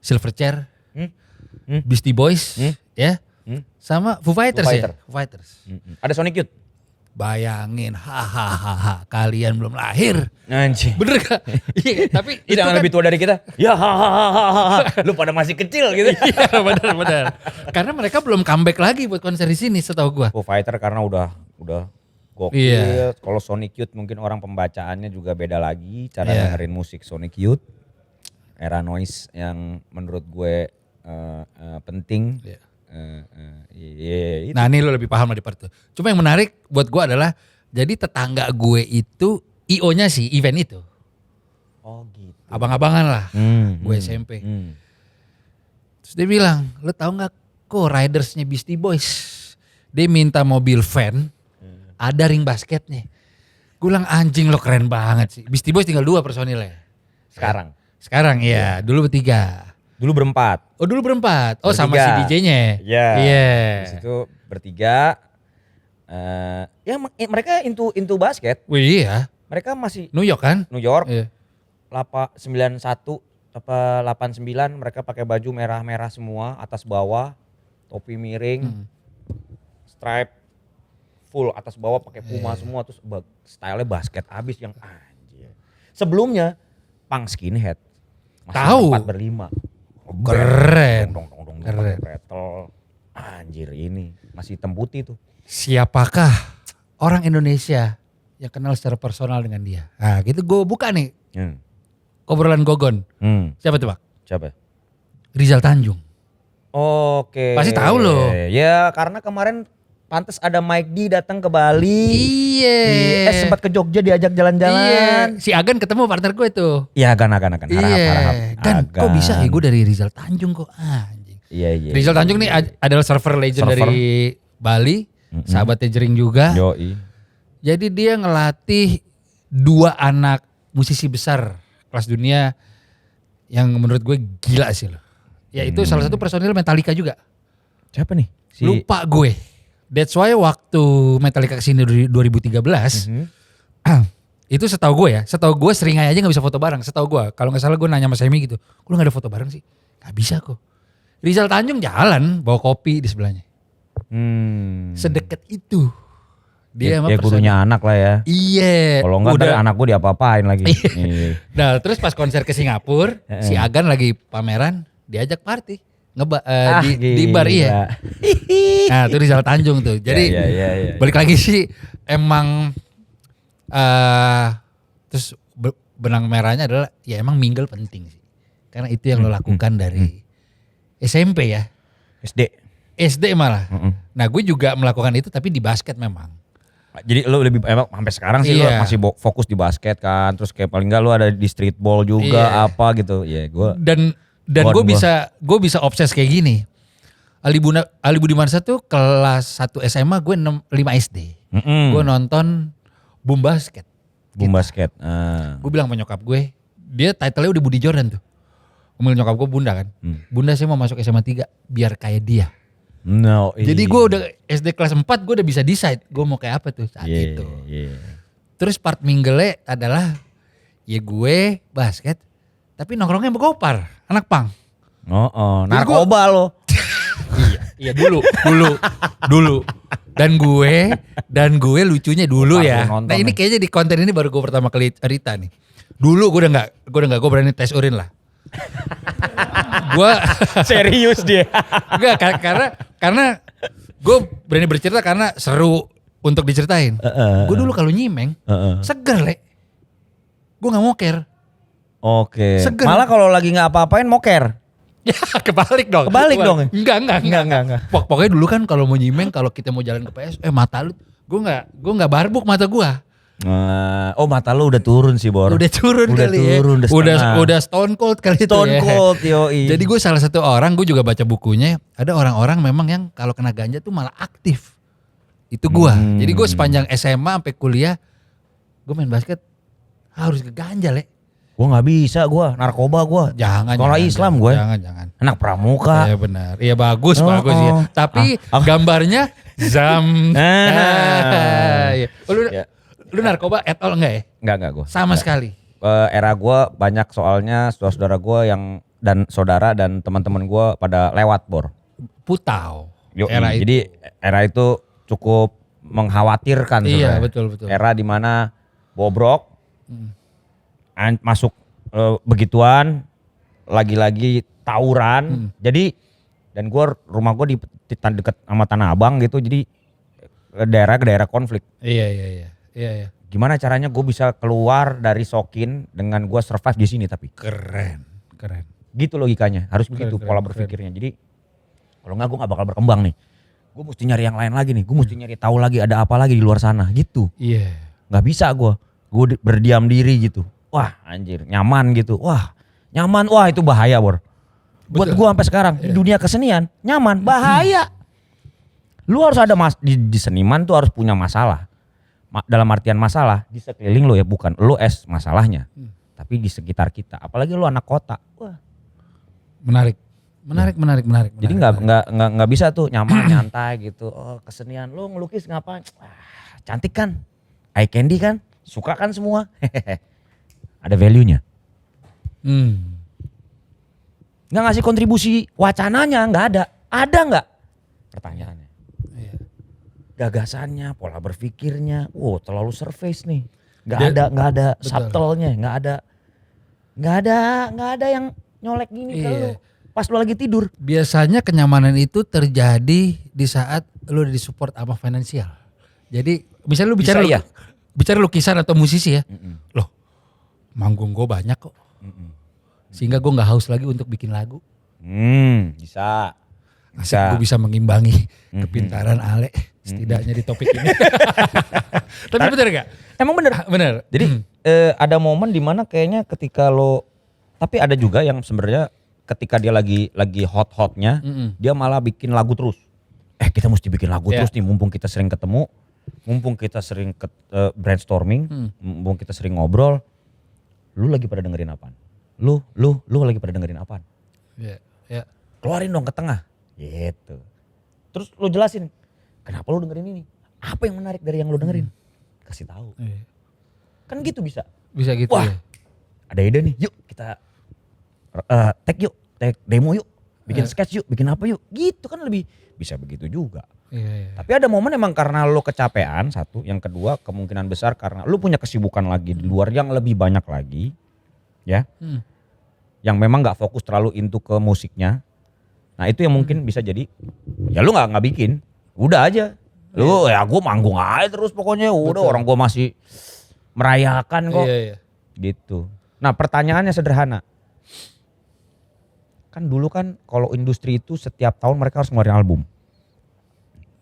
Silverchair, Beastie Boys, ya. Sama Foo Fighters ya. Foo Fighters. Ada Sonic Youth. Bayangin, hahaha, kalian belum lahir. Anjing. Bener gak? Iya, tapi itu Jangan kan, lebih tua dari kita. Ya hahaha. Lu pada masih kecil gitu. iya benar. Karena mereka belum comeback lagi buat konser di sini setahu gua. Foo Fighter karena udah gokil. Iya. Kalau Sonic Youth mungkin orang pembacaannya juga beda lagi. Cara Iya. dengerin musik Sonic Youth. Era noise yang menurut gue penting. Iya. Itu. Nah ini lo lebih paham lah di part itu. Cuma yang menarik buat gue adalah jadi tetangga gue itu IO-nya sih event itu. Oh gitu. Abang-abangan lah, gue SMP. Terus dia bilang, lo tau gak kok ridersnya Beastie Boys? Dia minta mobil van, ada ring basketnya. Gue bilang anjing lo keren banget sih. Beastie Boys tinggal 2 personilnya. Sekarang iya, dulu bertiga. Dulu berempat. Oh dulu berempat. Oh sama si Bertiga. DJ-nya. Iya. Iya. Di situ bertiga. Mereka into basket. Wih iya. Mereka masih New York kan? New York. Iya. 91 apa 89 mereka pakai baju merah-merah semua atas bawah, topi miring, stripe full atas bawah pakai Puma semua terus stylenya basket abis yang anjir. Sebelumnya punk skinhead. Masih Tahu. 4 berlima. Keren. Dong, Keren. rattle. Anjir ini masih hitam putih tuh. Siapakah orang Indonesia yang kenal secara personal dengan dia? Nah gitu gue buka nih obrolan Gogon. Siapa tuh Pak? Siapa? Rizal Tanjung. Oke. Pasti tahu loh. Ya karena kemarin pantes ada Mike D datang ke Bali. Iya. Sempat ke Jogja diajak jalan-jalan. Iya. Si Agan ketemu partner gue tuh. Iya Agan. Harap. Kan kok bisa ya gue dari Rizal Tanjung kok anjing. Iya. Rizal Tanjung nih adalah server legend dari Bali. Sahabatnya Jering juga. Yoi. Jadi dia ngelatih 2 anak musisi besar kelas dunia yang menurut gue gila sih loh. Ya itu salah satu personil Metallica juga. Siapa nih? Lupa gue. That's why waktu Metallica kesini 2013, itu setahu gue Seringai aja gak bisa foto bareng. Setahu gue, kalau gak salah gue nanya sama Semi gitu, kok lu gak ada foto bareng sih? Gak bisa kok. Rizal Tanjung jalan bawa kopi di sebelahnya. Sedekat itu. Dia ya gurunya anak lah ya. Iya. Kalau enggak ntar anak gue diapa-apain lagi. Iya. Nah terus pas konser ke Singapura, si Agan lagi pameran, diajak party. Di bar iya. Nah itu Rizal Tanjung tuh. Jadi balik lagi sih emang terus benang merahnya adalah ya emang mingle penting sih. Karena itu yang lo lakukan dari SMP ya. SD SD malah. Nah gue juga melakukan itu tapi di basket memang. Jadi lu lebih emang sampai sekarang sih lu masih fokus di basket kan, terus kayak paling enggak lu ada di streetball juga apa gitu. Ya gua dan gue bisa obses kayak gini. Ali Budi Mansyah tuh kelas 1 SMA, gue 5 SD. Gue nonton Boom Basket. Boom Basket. Gue bilang sama nyokap gue, dia title-nya udah Budi Jordan tuh. Gue bilang nyokap gue Bunda kan. Bunda saya mau masuk SMA 3 biar kayak dia. No, jadi gue udah SD kelas 4 gue udah bisa decide gue mau kayak apa tuh saat itu. Terus part mingle adalah ya gue basket tapi nongkrongnya sama Gopar, anak pang. Narkoba lo. Iya dulu. Dan gue lucunya dulu ya. Nah ini kayaknya di konten ini baru gue pertama kali cerita nih. Dulu gue udah nggak gue berani tes urin lah. Gue serius dia. Enggak karena gue berani bercerita karena seru untuk diceritain. Gue dulu kalau nyimeng seger le. Gue nggak moker. Oke. Seger. Malah kalau lagi nggak apa-apain moker. Ya kebalik dong. Enggak. Pokoknya dulu kan kalau mau nyimeng, kalau kita mau jalan ke PS, mata lu, gue nggak barbuk mata gue. Mata lu udah turun sih Bor. Udah turun kali ya. Udah stone cold kali itu ya. Stone cold yoi. Jadi gue salah satu orang, gue juga baca bukunya, ada orang-orang memang yang kalau kena ganja tuh malah aktif. Itu gue. Jadi gue sepanjang SMA sampai kuliah, gue main basket harus ke ganja le. Gue nggak bisa, gue narkoba gue. Jangan. Sekolah Islam gue. Jangan. Anak pramuka. Iya benar. Iya bagus ya. Tapi gambarnya zam. Lu narkoba at all enggak ya? Enggak gue. Sama sekali. Era gue banyak soalnya saudara-saudara gue saudara dan teman-teman gue pada lewat Bor. Putau. Jadi era itu cukup mengkhawatirkan sebenarnya. Iya betul. Era dimana bobrok, masuk begituan, lagi-lagi tawuran. Jadi dan rumah gue di dekat sama Tanah Abang gitu. Jadi ke daerah konflik. Iya. Gimana caranya gue bisa keluar dari Sokin dengan gue survive di sini tapi. Keren. Gitu logikanya, harus begitu pola berpikirnya. Jadi kalau enggak gue gak bakal berkembang nih. Gue mesti nyari yang lain lagi nih. Gue mesti nyari tahu lagi ada apa lagi di luar sana gitu. Iya. Gak bisa gue berdiam diri gitu. Wah anjir nyaman gitu. Wah nyaman, wah itu bahaya Bor. Buat gue sampai sekarang di dunia kesenian nyaman, bahaya. Lu harus ada di seniman tuh harus punya masalah. Dalam artian masalah di sekeliling lo ya, bukan lo masalahnya. Tapi di sekitar kita, apalagi lo anak kota. Wah. Menarik. Jadi nggak bisa tuh nyaman nyantai gitu. Oh kesenian lo ngelukis ngapain? Cantik kan, eye candy kan, suka kan semua. Ada value-nya. Nggak ngasih kontribusi wacananya, nggak ada. Ada nggak? Pertanyaannya. Gagasannya, pola berpikirnya, terlalu surface nih. Nggak ada subtle-nya, nggak ada yang nyolek gini ke lu. Pas lu lagi tidur. Biasanya kenyamanan itu terjadi di saat lu udah disupport sama finansial. Jadi misalnya lu bicara lukisan atau musisi ya. Loh, manggung gue banyak kok. Sehingga gue gak haus lagi untuk bikin lagu. Bisa. Gue bisa mengimbangi kepintaran Ale setidaknya di topik ini. Tapi bener gak? Emang bener. Bener. Jadi ada momen dimana kayaknya ketika tapi ada juga yang sebenarnya ketika dia lagi hot-hotnya, dia malah bikin lagu terus. Kita mesti bikin lagu terus nih, mumpung kita sering ketemu, mumpung kita sering brainstorming, mumpung kita sering ngobrol. Lu lagi pada dengerin apaan? Lu lagi pada dengerin apaan? Iya. Keluarin dong ke tengah. Gitu. Terus lu jelasin, kenapa lu dengerin ini? Apa yang menarik dari yang lu dengerin? Kasih tahu. Kan gitu bisa. Bisa gitu. Wah, ada ide nih. Yuk kita take demo yuk. Bikin sketch yuk, bikin apa yuk. Gitu kan lebih bisa begitu juga. Iya. Tapi ada momen emang karena lu kecapean satu, yang kedua kemungkinan besar karena lu punya kesibukan lagi di luar yang lebih banyak lagi. Ya. Yang memang gak fokus terlalu into ke musiknya. Nah itu yang mungkin bisa jadi, ya lu gak bikin, udah aja. Lu gue manggung aja terus pokoknya, udah orang gue masih merayakan kok. Iya. Gitu. Nah pertanyaannya sederhana. Kan dulu kan kalau industri itu setiap tahun mereka harus ngeluarin album.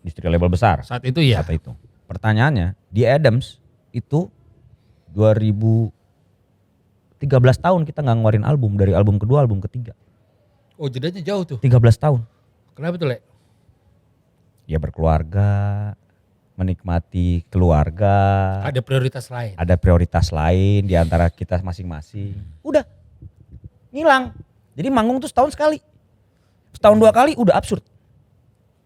Industri label besar. Saat itu ya. Saat itu. pertanyaannya di Adams itu 2013 tahun kita nggak ngeluarin album, dari album kedua album ketiga. Oh jedanya jauh tuh. 13 tahun. Kenapa tuh Le? Ya berkeluarga, menikmati keluarga. Ada prioritas lain. Ada prioritas lain di antara kita masing-masing. Udah ngilang. Jadi manggung tuh setahun sekali. Setahun 2 kali udah absurd.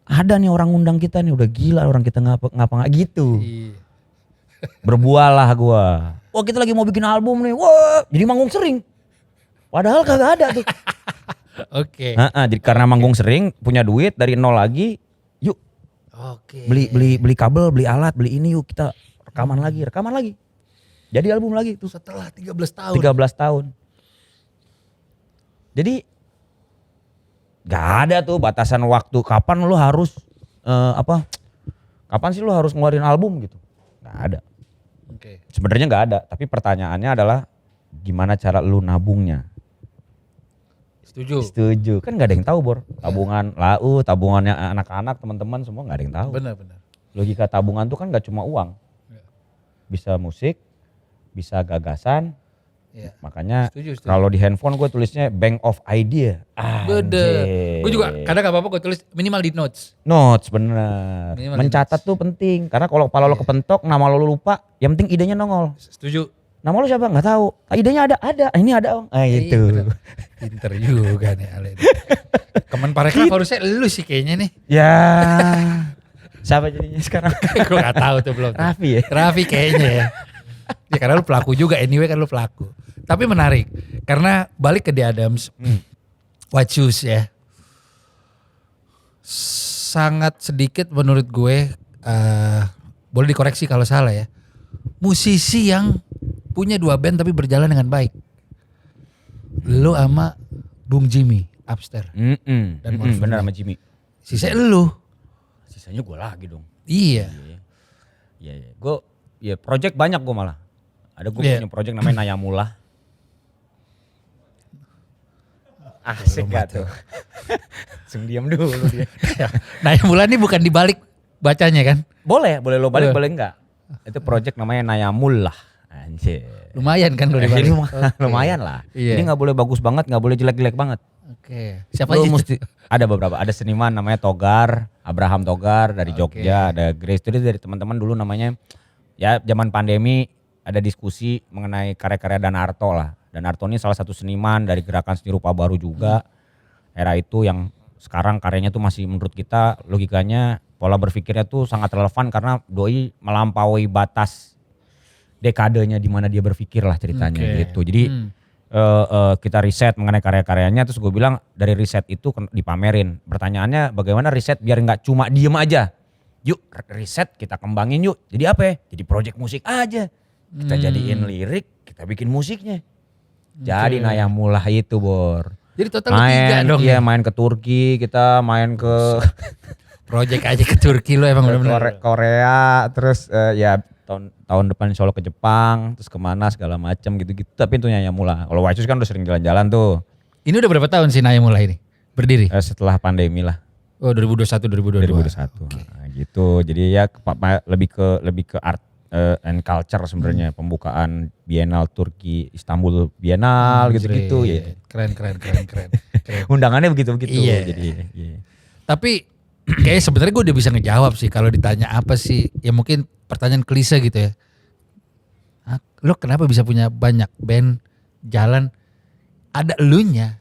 Ada nih orang undang kita nih udah gila orang kita ngapa gitu. Iya. Berbuah lah gua. Wah kita lagi mau bikin album nih. Wah jadi manggung sering. Padahal kagak ada tuh. Oke. Jadi karena manggung sering punya duit dari nol lagi. Yuk Oke. beli kabel, beli alat, beli ini yuk kita rekaman lagi. Jadi album lagi tuh. Setelah 13 tahun. 13 tahun. Jadi gak ada tuh batasan waktu kapan lu harus kapan sih lu harus ngeluarin album gitu. Gak ada. Oke. Sebenarnya gak ada, tapi pertanyaannya adalah gimana cara lu nabungnya. Setuju. Kan gak ada yang tahu Bor. Tabungan tabungannya anak-anak, teman-teman semua gak ada yang tahu. Benar. Logika tabungan tuh kan gak cuma uang. Ya. Bisa musik, bisa gagasan. Ya. Makanya Setuju. kalau di handphone gue tulisnya bank of idea. Bener. Gue juga kadang gak apa-apa gue tulis minimal di notes. Notes bener. Minimal Mencatat notes. tuh penting. Karena kalau kepala lo kepentok, nama lo lupa, yang penting idenya nongol. Setuju. Nama lo siapa? Nggak tahu. Idenya ada. Ini ada Om. Itu. Bener. Pinter juga nih Ale. Kemen parekraf harusnya lu sih kayaknya nih. Ya. Siapa jadinya sekarang? Gue gak tahu tuh belum. Raffi ya. Raffi kayaknya ya. Ya karena lu pelaku juga, anyway kan lu pelaku. Tapi menarik, karena balik ke The Adams, White Shoes ya. Sangat sedikit menurut gue, boleh dikoreksi kalau salah ya. Musisi yang punya 2 band tapi berjalan dengan baik. Lu sama Bung Jimmy, Upstairs. Dan Marvin bener Gaye. sama Jimmy. Sisanya lu. Sisanya gue lagi dong. Iya. Iya. Gue project banyak gue malah. Ada gue punya project namanya Nayamula. Asik gak tuh? Langsung diam dulu dia. Nah yang bulan ini bukan dibalik bacanya kan? Boleh lo balik boleh enggak? Itu project namanya Nayamula. Anjir. Lumayan kan kalau dibalik? Lumayan lah. Iya. Ini gak boleh bagus banget, gak boleh jelek-jelek banget. Oke. Siapa Lo aja? mesti ada beberapa, ada seniman namanya Togar, Abraham Togar dari Jogja, ada Grace itu dari teman-teman dulu namanya ya zaman pandemi ada diskusi mengenai karya-karya Danarto lah. Danarto ini salah satu seniman dari gerakan seni rupa baru juga. Era itu yang sekarang karyanya tuh masih menurut kita logikanya pola berpikirnya tuh sangat relevan karena doi melampaui batas dekadenya di mana dia berpikir lah ceritanya gitu. Jadi kita riset mengenai karya-karyanya terus gue bilang dari riset itu dipamerin. Pertanyaannya bagaimana riset biar nggak cuma diem aja. Yuk riset kita kembangin yuk. Jadi apa ya? Jadi project musik aja. Kita jadiin lirik, kita bikin musiknya. Jadi Nayamula itu Bor. Jadi total 3 dong. Iya main ke Turki, kita main ke project aja ke Turki lo emang bener-bener. Korea, terus ya tahun depan insya Allah ke Jepang, terus kemana segala macam gitu-gitu. Tapi itu Nayamula. Kalau White Shoes kan udah sering jalan-jalan tuh. Ini udah berapa tahun sih Nayamula ini berdiri? Setelah pandemi lah. Oh 2021 2022. 2021. Nah, gitu. Jadi ya lebih ke art and culture sebenarnya, pembukaan Biennale Turki, Istanbul Biennale gitu-gitu ya. Keren. Undangannya begitu-begitu. Iya. Jadi iya. Tapi kayak sebenarnya gue udah bisa ngejawab sih kalau ditanya apa sih, ya mungkin pertanyaan klise gitu ya. Lo kenapa bisa punya banyak band jalan, ada elunya.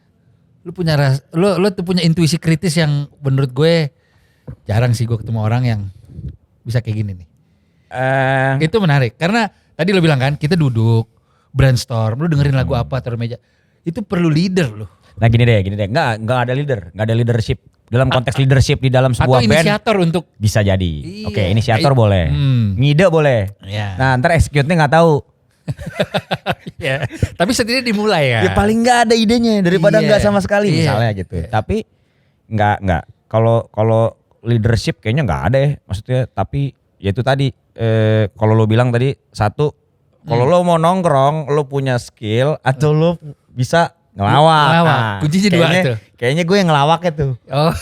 Lu punya lo tuh punya intuisi kritis yang menurut gue jarang sih gue ketemu orang yang bisa kayak gini nih. Itu menarik karena tadi lo bilang kan kita duduk brainstorm, lu dengerin lagu apa taruh meja. Itu perlu leader lo. Nah gini deh, nggak ada leader, nggak ada leadership dalam konteks leadership di dalam sebuah band. Atau inisiator untuk bisa jadi. Iya. Oke, inisiator boleh, ngide boleh. Ya. Nah ntar execute-nya nggak tahu. Ya, tapi setidaknya dimulai ya. Ya paling nggak ada idenya daripada nggak sama sekali misalnya gitu. Tapi nggak kalau leadership kayaknya nggak ada ya, maksudnya. Tapi ya itu tadi kalau lo bilang tadi satu, kalau lo mau nongkrong, lo punya skill atau lo bisa Ngelawak. Kuncinya dua tuh. Kayaknya gue yang ngelawaknya tuh. Oh.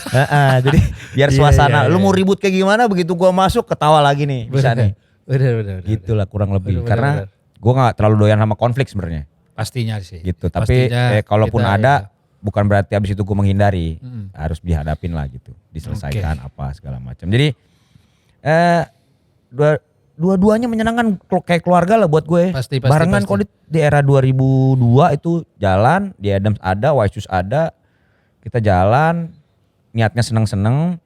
Jadi biar suasana lu mau ribut kayak gimana, begitu gue masuk ketawa lagi nih. Bisa nih. Bener. Gitulah kurang lebih. Karena gue gak terlalu doyan sama konflik sebenarnya. Pastinya sih. Gitu. Tapi kalaupun ada, bukan berarti abis itu gue menghindari. Harus dihadapin lah gitu. Diselesaikan apa segala macam. Jadi dua-duanya menyenangkan kayak keluarga lah buat gue. Pasti. Barengan kok di era 2002 itu jalan, di Adams ada, Waisus ada. Kita jalan, niatnya seneng-seneng,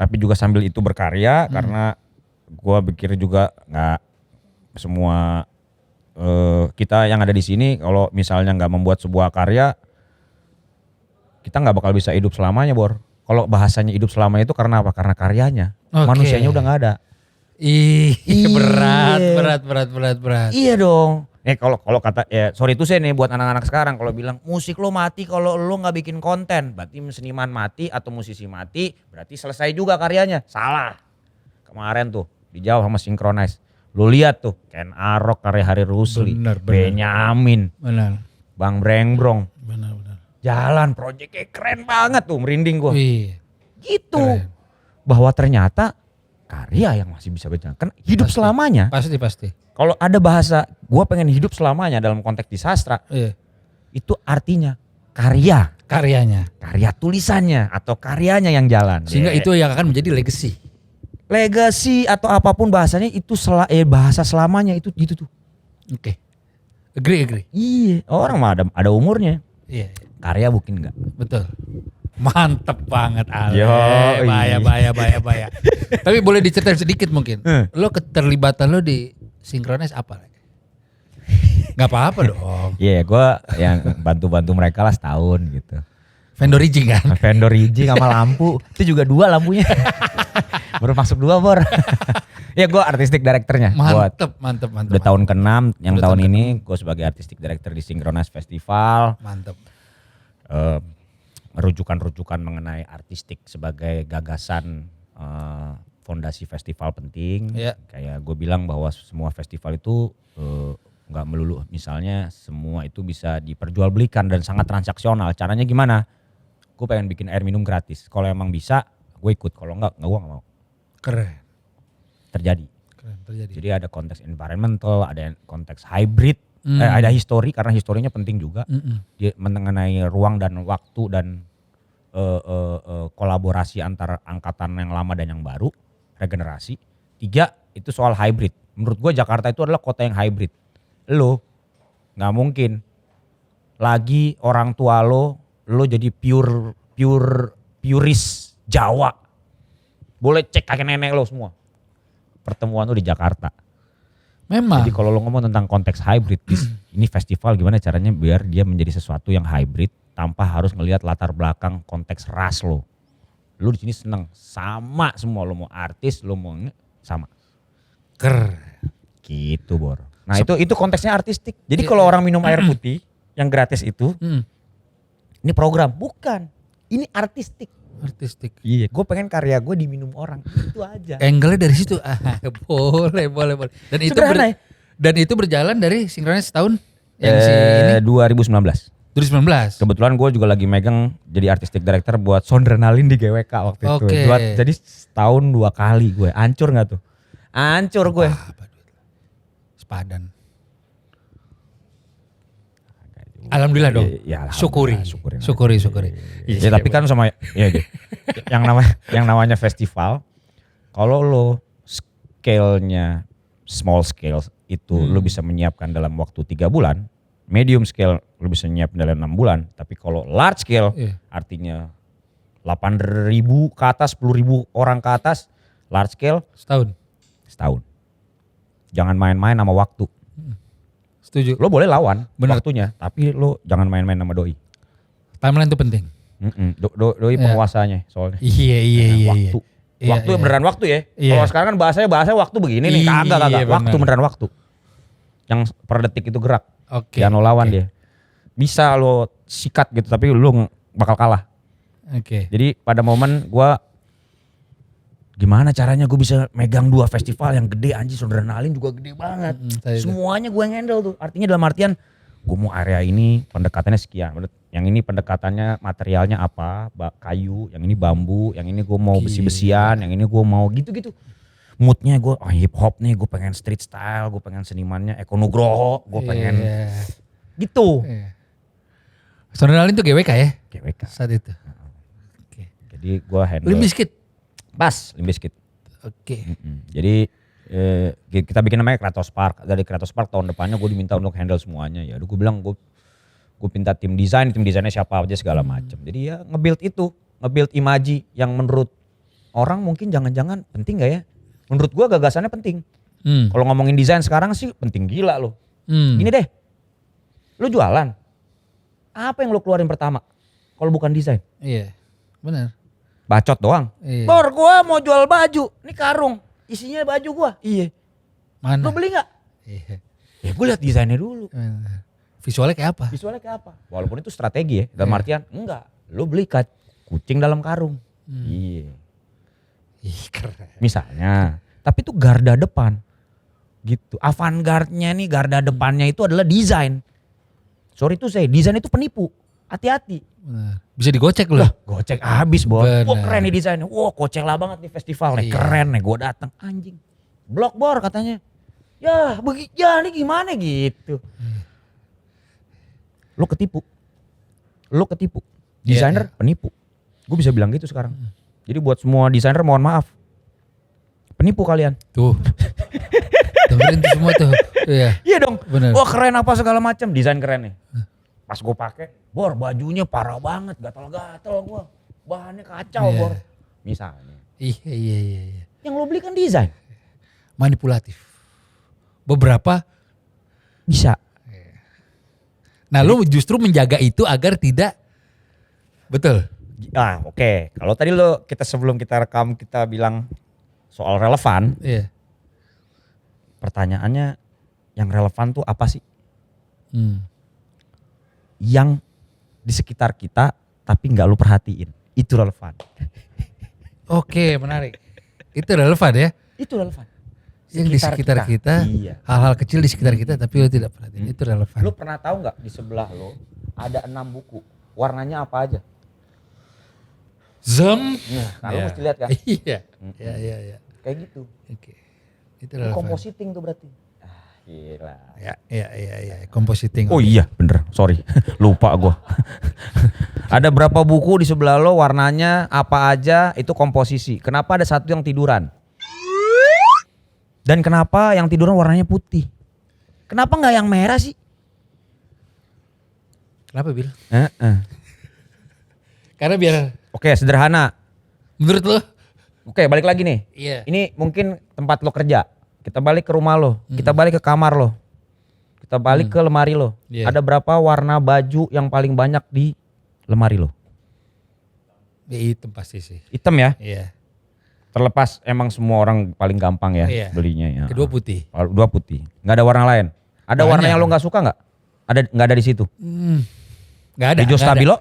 tapi juga sambil itu berkarya karena gue pikir juga nggak semua kita yang ada di sini kalau misalnya nggak membuat sebuah karya, kita nggak bakal bisa hidup selamanya, Bor. Kalau bahasanya hidup selamanya itu karena apa? Karena karyanya. Manusianya udah nggak ada. Berat. Iya dong. Kalau kata sorry itu saya nih buat anak-anak sekarang kalau bilang musik lo mati kalau lo nggak bikin konten, berarti seniman mati atau musisi mati, berarti selesai juga karyanya. Salah. Kemarin tuh dijawab sama Synchronize. Lo lihat tuh Ken Arok, karya Hari Rusli, Benyamin, Bang Brengbrong. Benar. Jalan proyeknya keren banget tuh, merinding gua. Gitu. Keren. Bahwa ternyata karya yang masih bisa berjalan. Kan hidup selamanya. Pasti. Kalau ada bahasa gue pengen hidup selamanya dalam konteks di sastra. Itu artinya karya. Karya tulisannya atau karyanya yang jalan. Sehingga itu yang akan menjadi legacy. Legacy atau apapun bahasanya itu bahasa selamanya itu gitu tuh. Oke. Agree. Iya, orang mah ada umurnya. Iya. Karya mungkin enggak. Betul. Mantep banget Ale. Bahaya. Tapi boleh diceritain sedikit mungkin. Lo keterlibatan lo di Synchronize apa? Gak apa-apa dong. Iya, gue yang bantu-bantu mereka lah setahun gitu. Vendor rigging kan? Vendor rigging sama lampu. Itu juga 2 lampunya. Baru masuk 2, Bor. Ya gue artistic directornya. Mantep. Udah tahun ke-6. Yang tahun ini gue sebagai artistic director di Synchronize Festival. Mantep. Rujukan-rujukan mengenai artistik sebagai gagasan fondasi festival penting. Kayak gue bilang bahwa semua festival itu nggak melulu misalnya semua itu bisa diperjualbelikan dan sangat transaksional. Caranya gimana? Gue pengen bikin air minum gratis. Kalau emang bisa gue ikut, kalau enggak gue gak mau. Keren. Terjadi. Jadi ada konteks environmental, ada konteks hybrid, ada histori karena historinya penting juga. Dia mengenai ruang dan waktu dan kolaborasi antara angkatan yang lama dan yang baru, regenerasi. 3 itu soal hybrid. Menurut gue Jakarta itu adalah kota yang hybrid. Lo nggak mungkin lagi orang tua lo jadi puris Jawa. Boleh cek kakek nenek lo semua. Pertemuan lo di Jakarta. Memang. Jadi kalau lo ngomong tentang konteks hybrid, ini festival gimana caranya biar dia menjadi sesuatu yang hybrid tanpa harus ngelihat latar belakang konteks ras lo. Lo di sini seneng sama semua, lo mau artis, lo mau sama. Gitu, Bor. Nah, itu konteksnya artistik. Jadi kalau orang minum air putih yang gratis itu, ini program, bukan. Ini artistik. Iya, gue pengen karya gue diminum orang, itu aja. Angle-nya dari situ. Boleh. Dan itu berjalan dari Synchronize setahun yang si ini 2019. 2019. Kebetulan gue juga lagi megang jadi artistic director buat Sondrenalin di GWK waktu itu. Jadi setahun 2 kali gue. Hancur gak tuh? Hancur gue. Sepadan. Alhamdulillah dong. Ya, syukuri. Ya, tapi kan sama yang namanya festival, kalau lo scale-nya small scale itu lo bisa menyiapkan dalam waktu 3 bulan, medium scale lo bisa menyiapkan dalam 6 bulan, tapi kalau large scale artinya 8.000 ke atas, 10.000 orang ke atas, large scale setahun. Jangan main-main sama waktu. Setuju. Lo boleh lawan waktunya, tapi lo jangan main-main sama doi. Timeline itu penting. Doi penguasanya soalnya. Iya. Waktu. Waktu beneran waktu ya. Kalau sekarang kan bahasanya waktu begini nih, kagak. Waktu beneran waktu. Yang per detik itu gerak. Jangan lo lawan dia. Bisa lo sikat gitu, tapi lo bakal kalah. Jadi pada momen gue, gimana caranya gue bisa megang 2 festival yang gede, anjir Sondrenalin juga gede banget. Semuanya gue yang handle tuh. Artinya dalam artian gue mau area ini pendekatannya sekian. Yang ini pendekatannya materialnya apa, kayu, yang ini bambu, yang ini gue mau besi-besian, yang ini gue mau gitu-gitu. Moodnya gue hip hop nih, gue pengen street style, gue pengen senimannya Eko Nugroho, gue pengen gitu. Sonalin tuh GWK ya? GWK. Saat itu. Jadi gue handle. Limp Bizkit? Pas, Limp Bizkit. Oke. Jadi kita bikin namanya Kratos Park. Dari Kratos Park tahun depannya gue diminta untuk handle semuanya. Ya gue bilang gue minta tim desainnya siapa aja segala macam. Jadi ya nge-build imaji yang menurut orang mungkin jangan-jangan penting gak ya? Menurut gue gagasannya penting. Kalau ngomongin desain sekarang sih penting gila loh. Gini deh, lu jualan, apa yang lu keluarin pertama? Kalau bukan desain? Iya, benar. Bacot doang. Iya. Bor, gua mau jual baju, ini karung, isinya baju gua. Iya. Mana? Lu beli nggak? Iya. Ya gue lihat desainnya dulu. Visualnya kayak apa? Visualnya kayak apa? Walaupun itu strategi ya, dalam artian enggak. Lu beli kucing dalam karung. Iya. Ih, keren. Misalnya, tapi itu garda depan. Gitu. Avant-garde-nya nih, garda depannya itu adalah desain. Sorry tuh desain itu penipu. Hati-hati. Benar. Bisa digocek loh. Gocek habis, Bor. Bener. Wah keren nih desainnya. Wah kocek lah banget nih festival nih. Iya. Keren nih, gue datang. Anjing. Blok, Bor katanya. Ya ini gimana gitu. Lo ketipu. Desainer penipu. Gue bisa bilang gitu sekarang. Jadi buat semua desainer mohon maaf. Penipu kalian. Tuh. Dengerin tuh semua tuh. Iya. Iya dong. Bener. Wah keren apa segala macam. Desain keren nih. Pas gue pakai, Bor bajunya parah banget. Gatal-gatal gue. Bahannya kacau, Bor. Misalnya. Iya. Yang lo beli kan desain. Manipulatif. Beberapa Bisa. Nah, lu justru menjaga itu agar tidak betul. Oke. Kalau tadi sebelum kita rekam kita bilang soal relevan. Iya. Pertanyaannya yang relevan tuh apa sih? Yang di sekitar kita tapi nggak lu perhatiin. Itu relevan. Oke, menarik. Itu relevan ya? Itu relevan. Yang di sekitar kita, iya. Hal-hal kecil di sekitar kita tapi lo tidak perhatiin. Itu relevan. Lu pernah tahu nggak di sebelah lo ada 6 buku, warnanya apa aja? Zem. Nah, lu mesti lihat kan? Iya. Kayak gitu. Oke. Itu relevan. Compositing tuh berarti. Gila. Iya. Compositing. Oh iya, bener. Sorry, lupa gua. Ada berapa buku di sebelah lo, warnanya apa aja, itu komposisi. Kenapa ada satu yang tiduran? Dan kenapa yang tiduran warnanya putih? Kenapa nggak yang merah sih? Kenapa, Bil? Karena biar. Oke, sederhana. Menurut lo? Oke, balik lagi nih. Iya. Ini mungkin tempat lo kerja. Kita balik ke rumah lo. Kita balik ke kamar lo. Kita balik ke lemari lo. Yeah. Ada berapa warna baju yang paling banyak di lemari lo? Hitam pasti sih. Hitam ya? Iya. Terlepas emang semua orang paling gampang ya Iya. belinya ya. Kedua putih. Dua putih. Nggak ada warna lain. Ada Banyak. warna yang lo nggak suka nggak? Nggak ada di situ. Nggak ada. Hijau nggak stabilo?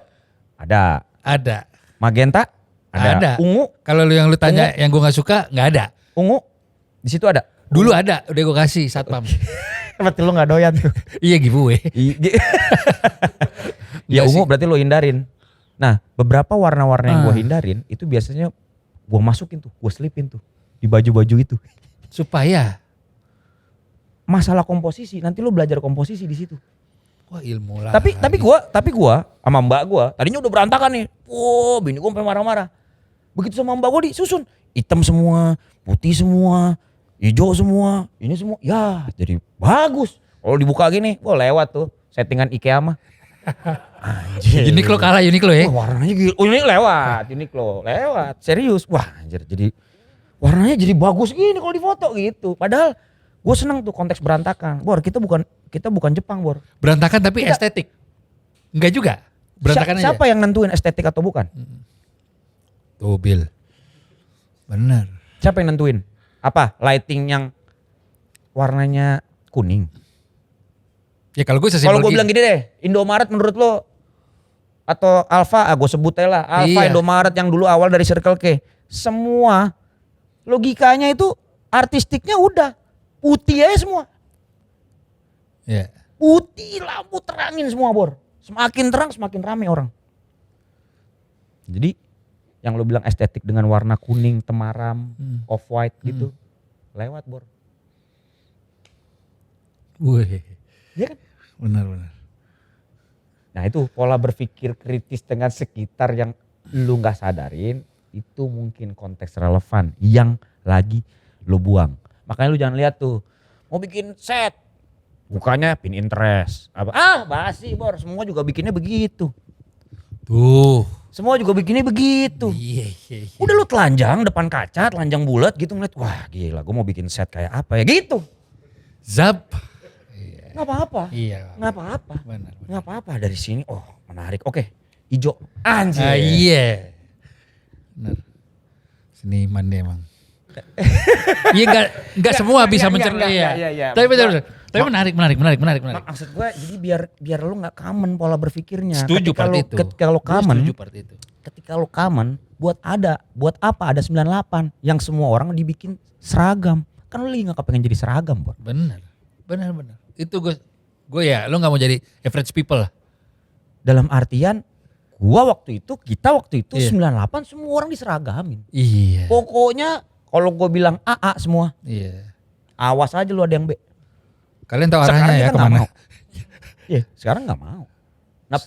Ada. Ada. Magenta? Ada. Ungu? Kalau yang lu tanya yang gue nggak suka nggak ada. Ungu? Di situ ada. Dulu ada, udah gue kasih satpam. Berarti lo nggak doyan tuh. Iya giveaway. Ya Enggak ungu sih. berarti lo hindarin. Nah beberapa warna-warna yang gue hindarin itu biasanya gue masukin tuh, gue selipin tuh di baju-baju itu. Supaya Masalah komposisi, nanti lo belajar komposisi di situ. wah ilmu lah. Tapi gua sama mbak gua tadinya udah berantakan nih. Bini gua sampai marah-marah. Begitu sama mbak gua disusun, hitam semua, putih semua, hijau semua, ini semua. Ya, jadi bagus. Kalau dibuka gini, lewat tuh settingan IKEA mah. Anjir. Uniqlo kalah Uniqlo ya. Wah, warnanya gila. Ini lewat, Uniqlo lewat. Serius. Wah, anjir jadi warnanya jadi bagus gini kalau difoto gitu. Padahal gue seneng tuh konteks berantakan. Bor, kita bukan Jepang, Bor. Berantakan tapi estetik. Enggak juga. Berantakan aja. Siapa yang nentuin estetik atau bukan? Tuh Bil. Bener. Siapa yang nentuin? Apa? Lighting yang warnanya kuning. Ya kalau gue Kalau gue bilang gini deh, Indomaret menurut lo atau Alfa, gue sebut aja lah. Alfa, Iya. Indomaret yang dulu awal dari Circle K. Semua logikanya itu artistiknya udah putih aja semua. ya. Putih, lampu terangin semua, Bor. Semakin terang semakin rame orang. Jadi yang lu bilang estetik dengan warna kuning, temaram, off white gitu. Lewat Bor. Wih. Iya kan? Benar. Nah itu pola berpikir kritis dengan sekitar yang lu gak sadarin. Itu mungkin konteks relevan yang lagi lu buang. Makanya lu jangan lihat tuh. Mau bikin set. Bukannya Pinterest. Basi Bor. Semua juga bikinnya begitu. Tuh. Semua juga bikinnya begitu. Iya. Udah lu telanjang depan kaca, telanjang bulat gitu ngeliat. Wah gila gue mau bikin set kayak apa ya gitu. Zap. Nggak apa-apa. Iya. Nggak apa-apa. Benar. Nggak apa-apa dari sini. Oh menarik. Oke. Ijo. Anjir. Iya. Benar. Seniman dia emang. Iya enggak semua bisa mencerna. Iya. Tapi menarik. Maksud gue jadi biar lu nggak common pola berpikirnya. Setuju part itu. Ketika lu common. Setuju part itu. Ketika lu common buat apa ada 98 yang semua orang dibikin seragam. Kan lu lagi nggak kepengen jadi seragam, Bor. Benar. Itu gue ya, lu nggak mau jadi average people lah. Dalam artian kita waktu itu Iya. 98 semua orang diseragamin. Iya. Pokoknya kalau gue bilang AA semua. Iya. Awas aja lu ada yang B. Kalian tahu Sekarang arahnya ya kita nggak kemana? mau. Iya, sekarang nggak mau. Nah,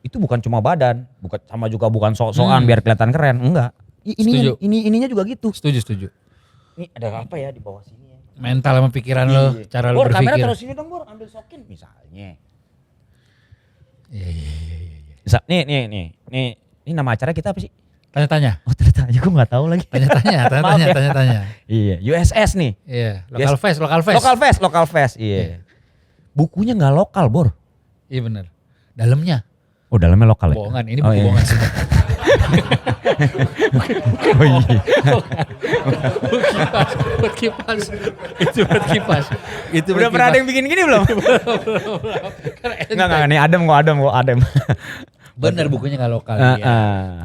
itu bukan cuma badan, bukan sok-sokan biar kelihatan keren, enggak. Ininya juga gitu. Setuju. Ini ada apa ya di bawah sini ya? Mental sama pikiran lo, cara lo Bor, kamera berpikir. taruh sini dong Bor, ambil sokin misalnya. Iya. Ini nama acara kita apa sih? Tanya-tanya. Oh ternyata gue nggak tahu lagi. Tanya-tanya. Iya, USS nih. Iya, Yes. local face. Iya. Bukunya nggak lokal Bor. Iya benar. Dalamnya Oh dalamnya lokal ya? bohongan, ini buku bohongan semua. Oh iya. Buat kipas. Itu buat kipas. Udah pernah ada yang bikin gini belum? Enggak, nih Adem. Bener bukunya nggak lokal.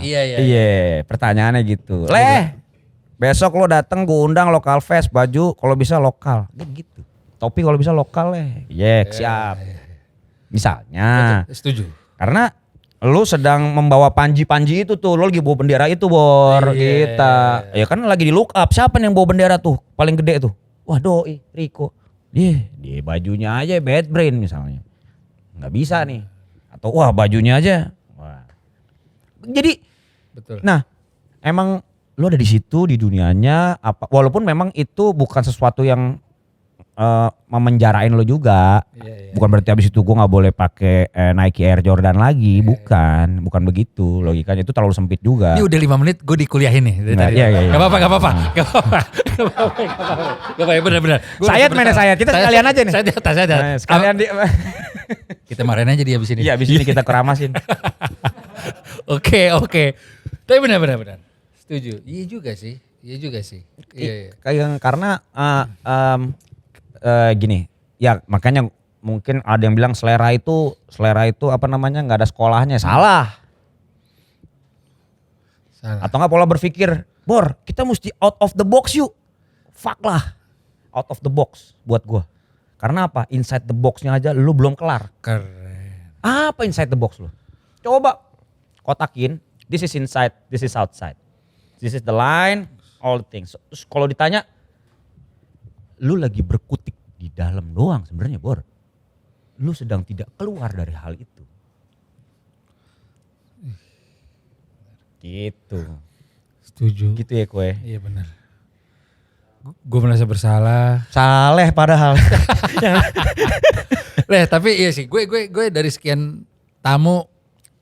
Iya. Iya, pertanyaannya gitu. Besok lo dateng gue undang lokal fest, baju kalau bisa lokal. Gitu. Topi kalau bisa lokal siap. Misalnya. Setuju. Karena lu sedang membawa panji-panji itu tuh, lu lagi bawa bendera itu Bor, kita. Ya kan lagi di look up, siapa nih yang bawa bendera tuh paling gede tuh? Wah Doi, Riko. Dia bajunya aja bad brain misalnya. Nggak bisa nih. Atau wah bajunya aja. Wah. Jadi betul. Nah, emang lu ada di situ di dunianya walaupun memang itu bukan sesuatu yang memenjarain lo juga. Iya. Bukan berarti abis itu gue nggak boleh pakai Nike Air Jordan lagi, bukan begitu logikanya, itu terlalu sempit juga. Ini udah 5 menit gue dikuliahin nih. Iya. Gak apa-apa. Bener. Saya kita sekalian aja nih. Saya. Sekalian Kita marahin aja dia abis ini. Iya abis ini kita keramasin. Oke. Tapi benar. Setuju. Iya juga sih. Iya. Karena gini, ya makanya mungkin ada yang bilang selera itu apa namanya nggak ada sekolahnya, salah. Atau nggak pola berpikir, Bor kita mesti out of the box yuk, fuck lah, out of the box buat gua. Karena apa? Inside the boxnya aja lu belum kelar. Keren. Apa inside the box lu? Coba kotakin, this is inside, this is outside, this is the line, all the things. Terus kalau ditanya, lu lagi berkutik di dalam doang sebenarnya Bor. Lu sedang tidak keluar dari hal itu. Gitu. Setuju. Gitu ya kue. Iya benar. Gue merasa bersalah. Saleh padahal. Tapi iya sih. Gue dari sekian tamu,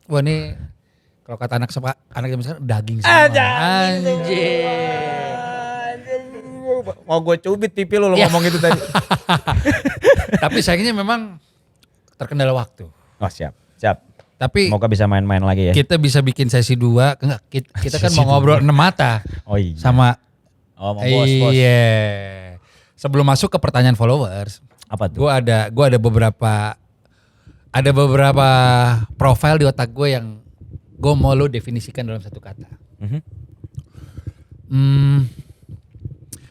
wah ini kalau kata anak misalnya daging semua. Anjir. Mau gue cubit pipi lu ngomong itu tadi. Tapi sayangnya memang terkendala waktu. Oh siap. Tapi semoga bisa main-main lagi ya. Kita bisa bikin sesi 2. Kita kan mau ngobrol 6 mata. Oh iya. Sama mau bos. Iya. Sebelum masuk ke pertanyaan followers. Apa tuh? Gue ada beberapa profil di otak gue yang gue mau lo definisikan dalam satu kata.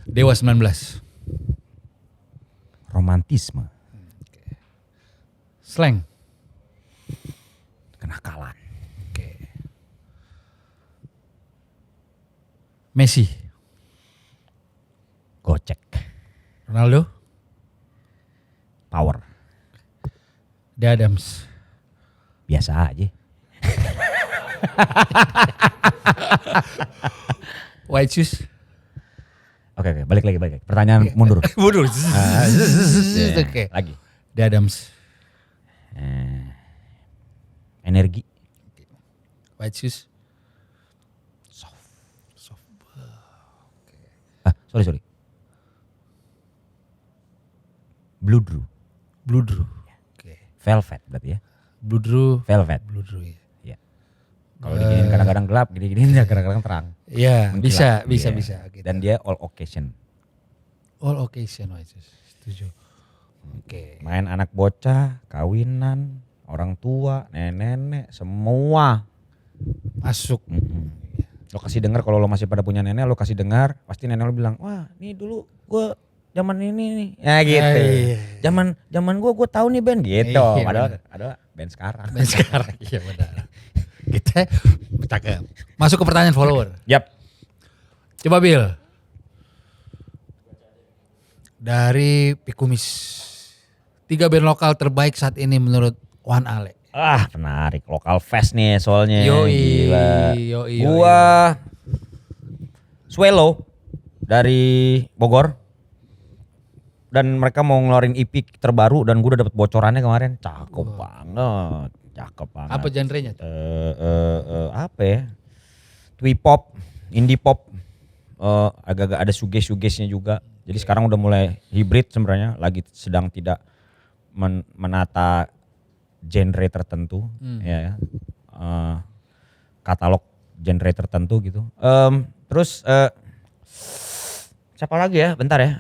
Dewa 19. Romantisme. Slang. kenakalan. Oke. Messi. Gocek. Ronaldo. Power. The Adams. Biasa aja. White shoes. Oke, balik lagi. Pertanyaan mundur. Mundur. Ya, Oke. lagi. The Adams. Energi. White shoes. Sorry. Blue Drew. Blue Drew. Oke. Velvet berarti ya. Blue Drew. Velvet. Blue Drew ya. Iya. Kalau diginiin kadang-kadang gelap, gini-giniin kadang-kadang terang. Iya, bisa. Iya. Gitu. Dan dia all occasion. All occasion white shoes. Setuju. Oke. Main anak bocah, kawinan, orang tua, nenek-nenek, semua. Masuk. Lo kasih dengar kalau lo masih pada punya nenek, lo kasih dengar, pasti nenek lo bilang, wah nih dulu gue zaman ini nih, ya gitu. Zaman gue tahu nih band gitu. Iya, Padahal ada band sekarang. Iya benar. Kita cakep. Masuk ke pertanyaan follower. Yap. Coba Bil. Dari Pikumis. 3 band lokal terbaik saat ini menurut Wan Ale. Menarik. Lokal fest nih soalnya. Yoi. Gua Swallow dari Bogor. Dan mereka mau ngeluarin EP terbaru dan gue udah dapet bocorannya kemarin. Cakep banget. Apa genrenya tuh? Apa ya? Twee pop, indie pop. Agak-agak ada suges-sugesnya juga. Jadi sekarang udah mulai hybrid sebenarnya. Lagi sedang tidak menata genre tertentu, ya, katalog genre tertentu gitu. Terus siapa lagi ya? Bentar ya.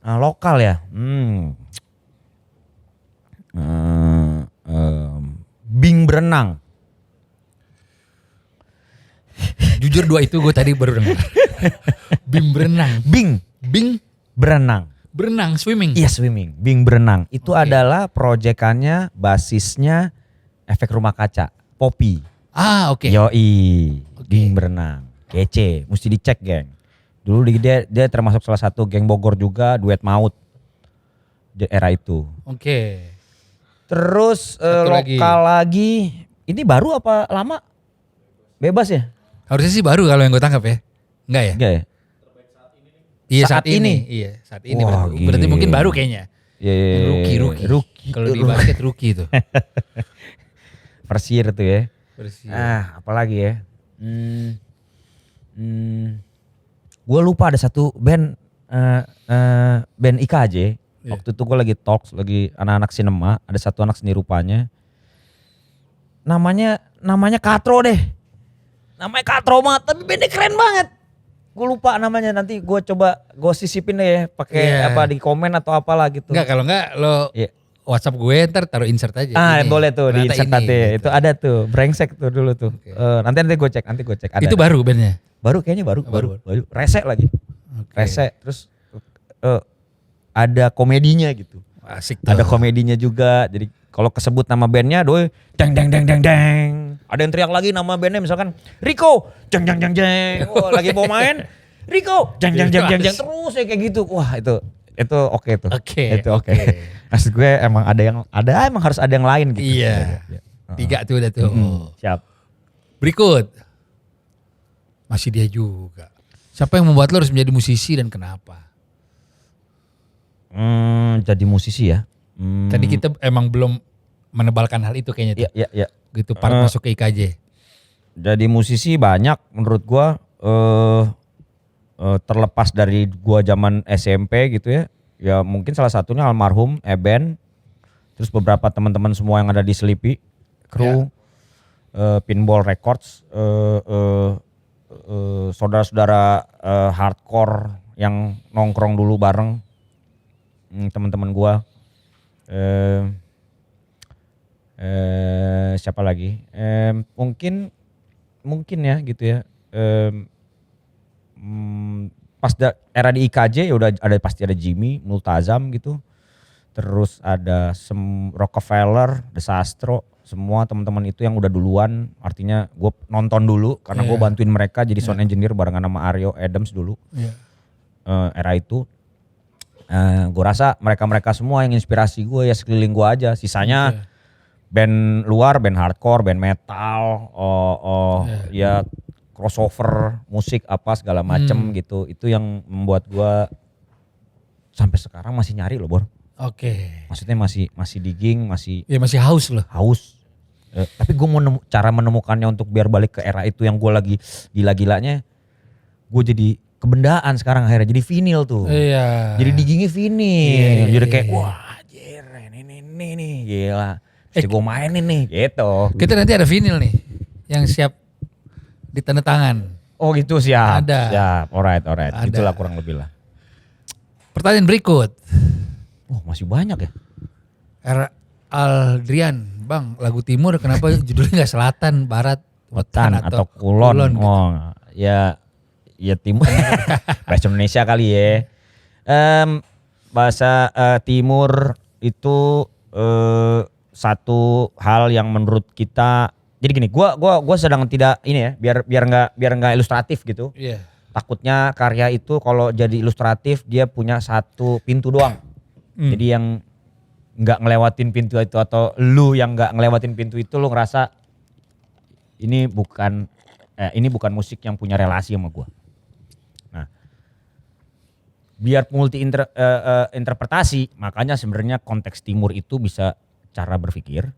Lokal ya. Bing Berenang. Jujur 2 itu gue tadi baru dengar. Bing berenang. Bing Berenang. berenang, swimming. Iya swimming, Bing Berenang. Itu Oke. adalah proyekannya, basisnya Efek Rumah Kaca, Poppy. Oke. Yoi, Oke. Bing Berenang. Kece, mesti dicek geng. Dulu dia termasuk salah satu geng Bogor juga, duet maut di era itu. Oke. Terus Satu lokal lagi, ini baru apa lama? Bebas ya? Harusnya sih baru kalau yang gue tangkap ya. Enggak ya? Enggak ya? Iya Saat ini? Iya saat ini. Wah, berarti mungkin baru kayaknya. Iya. Rookie. Kalau di basket rookie itu. Persir tuh ya. Bersih. Apalagi ya? Gue lupa ada satu band band IKJ. Iya. Waktu itu gue lagi talks, lagi anak-anak sinema, ada satu anak seni rupanya. Namanya Katro deh. Namanya Katro banget, tapi bandnya keren banget. Gue lupa namanya, nanti gue coba gue sisipin deh ya, pakai Iya. apa di komen atau apalah gitu. Enggak, kalau enggak lo Iya. WhatsApp gue ntar taruh insert aja. Ini. Boleh tuh di Ternyata insert ini, nanti. gitu. Itu ada tuh, brengsek tuh dulu tuh. Oke. Nanti gue cek, Ada. Itu baru bandnya. Baru kayaknya baru. Rese lagi. Oke. Rese, terus ada komedinya gitu. Asik tuh. Ada komedinya juga. Jadi kalau kesebut nama bandnya, doi deng deng deng deng deng. Ada yang teriak lagi nama bandnya misalkan Rico, jeng jeng jeng jeng. Wah, lagi mau main, Rico, jeng jeng jeng jeng jeng. Terus ya kayak gitu. Wah itu oke tuh. Oke, Itu oke. oke. Maksud gue emang emang harus ada yang lain gitu. Iya. 3 tuh udah tuh. Siap. Berikut. Masih dia juga. Siapa yang membuat lo harus menjadi musisi dan kenapa? Jadi musisi ya. Tadi kita emang belum menebalkan hal itu kayaknya tuh. Iya. Gitu part masuk ke IKJ. Jadi musisi banyak menurut gua terlepas dari gua zaman SMP gitu ya. Ya mungkin salah satunya almarhum Eben. Terus beberapa teman-teman semua yang ada di Sleepy Crew, Pinball Records, saudara-saudara hardcore yang nongkrong dulu bareng, teman-teman gua. Siapa lagi? Mungkin ya gitu ya. Pas era di IKJ ya udah pasti ada Jimmy, Multazam gitu. terus ada Rockefeller, The Sastro, semua teman-teman itu yang udah duluan, artinya gue nonton dulu karena gue bantuin mereka jadi sound engineer barengan sama Aryo Adams dulu. Era itu. Gue rasa mereka-mereka semua yang inspirasi gue ya sekeliling gue aja. Sisanya band luar, band hardcore, band metal, ya crossover, musik apa segala macem gitu. Itu yang membuat gue sampai sekarang masih nyari loh Bor. Maksudnya masih digging, masih haus loh. Haus. Tapi gue mau cara menemukannya untuk biar balik ke era itu yang gue lagi gila-gilanya. Gue jadi kebendaan sekarang akhirnya jadi vinil tuh. Jadi diggingnya vinil. Jadi kayak wah anjir ini nih gila. Mesti gue mainin nih gitu. Kita nanti ada vinil nih yang siap ditanda tangan. Oh gitu siap. Ada. Siap. Alright. Ada. Itulah kurang lebih lah. Pertanyaan berikut. Oh masih banyak ya. Aldrian, Bang, lagu timur kenapa judulnya nggak selatan, barat, wetan atau kulon? Gitu. Oh ya timur. Bahasa Indonesia kali ya. Bahasa timur itu satu hal yang menurut kita. Jadi gini, gua sedang tidak ini ya, biar nggak ilustratif gitu. Takutnya karya itu kalau jadi ilustratif dia punya satu pintu doang. Jadi yang nggak ngelewatin pintu itu atau lu yang nggak ngelewatin pintu itu lu ngerasa ini bukan musik yang punya relasi sama gua. Nah, biar multi interpretasi, makanya sebenarnya konteks timur itu bisa cara berpikir.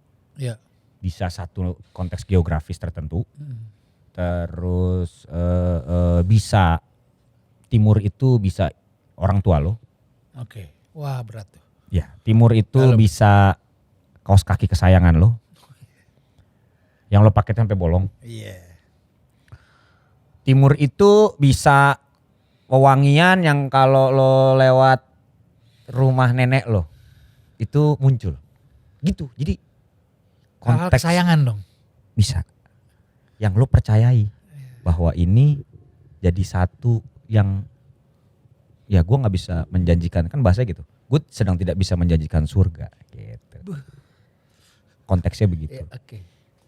Bisa satu konteks geografis tertentu. Terus bisa timur itu bisa orang tua lo. Wah berat tuh. Ya, timur itu bisa kaos kaki kesayangan lo. Yang lo pakai sampai bolong. Timur itu bisa wewangian yang kalau lo lewat rumah nenek lo itu muncul. Gitu. Jadi konteks kesayangan dong. Bisa. Yang lo percayai bahwa ini jadi satu yang ya gue gak bisa menjanjikan, kan bahasanya gitu. Gue sedang tidak bisa menjanjikan surga gitu. Konteksnya begitu.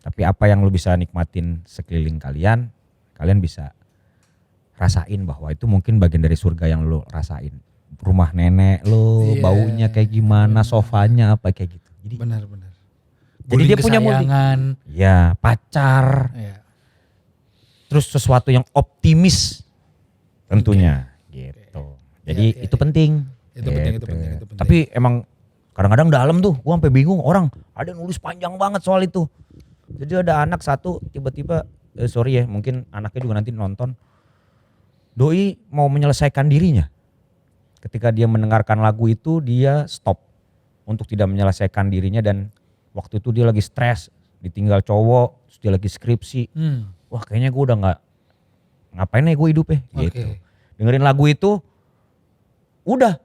Tapi apa yang lo bisa nikmatin sekeliling kalian bisa rasain bahwa itu mungkin bagian dari surga yang lo rasain. Rumah nenek lo, baunya kayak gimana, sofanya apa kayak gitu. Jadi benar. Jadi dia punya kesayangan. Ya pacar. Terus sesuatu yang optimis tentunya gitu. Jadi itu penting. Itu penting. Tapi emang kadang-kadang dalam tuh gua sampai bingung, orang ada nulis panjang banget soal itu. Jadi ada anak satu tiba-tiba sorry ya, mungkin anaknya juga nanti nonton. Doi mau menyelesaikan dirinya. Ketika dia mendengarkan lagu itu dia stop untuk tidak menyelesaikan dirinya, dan waktu itu dia lagi stres, ditinggal cowok, terus dia lagi skripsi. Wah kayaknya gue udah ngapain nih gue hidup gitu. Dengerin lagu itu, udah.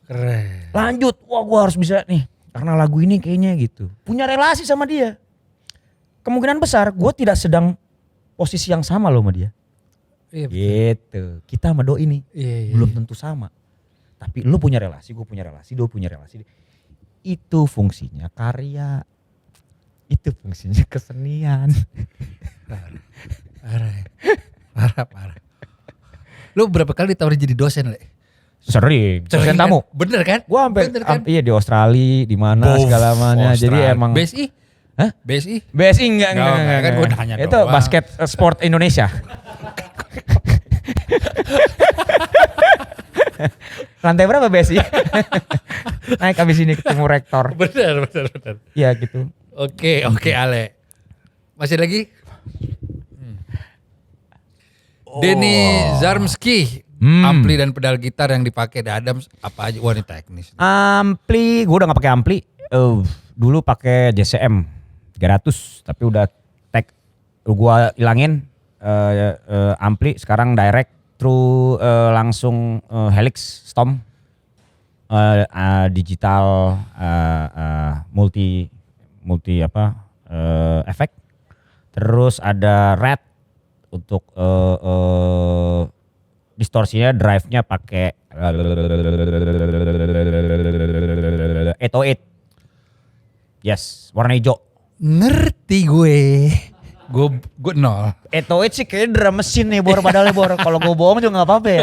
Keren. Lanjut, wah gue harus bisa nih. Karena lagu ini kayaknya gitu. Punya relasi sama dia. Kemungkinan besar gue tidak sedang posisi yang sama loh sama dia. Gitu. Kita sama doi ini belum tentu sama. Tapi lu punya relasi, gue punya relasi, dia punya relasi. Itu fungsinya karya. Itu fungsinya kesenian. Parah. Lu berapa kali ditawarin jadi dosen, Le? Sering Dosen tamu. Bener kan? Gua sampai iya di Australia, di mana segala macamnya. Jadi emang BSI? Hah? BSI enggak. Kan gua nanya itu doang. basket sport Indonesia. Lantai berapa BSI? Naik abis ini ketemu rektor. Bener. Iya gitu. Oke, Ale. Masih lagi? Denny Zarmski, ampli dan pedal gitar yang dipakai di Adams apa aja? Wah ini teknis. Ampli, gue udah gak pakai ampli. Dulu pakai JCM 300, tapi udah gue ilangin ampli. Sekarang direct through langsung Helix Storm digital multi efek. Terus ada Red untuk distorsinya, drive-nya pakai 808. Yes, warna hijau. Ngerti gue. Gue nol. 808 sih kayak drum mesin nih Bor, padahal Bor. Kalau gue bohong juga gak apa-apa ya.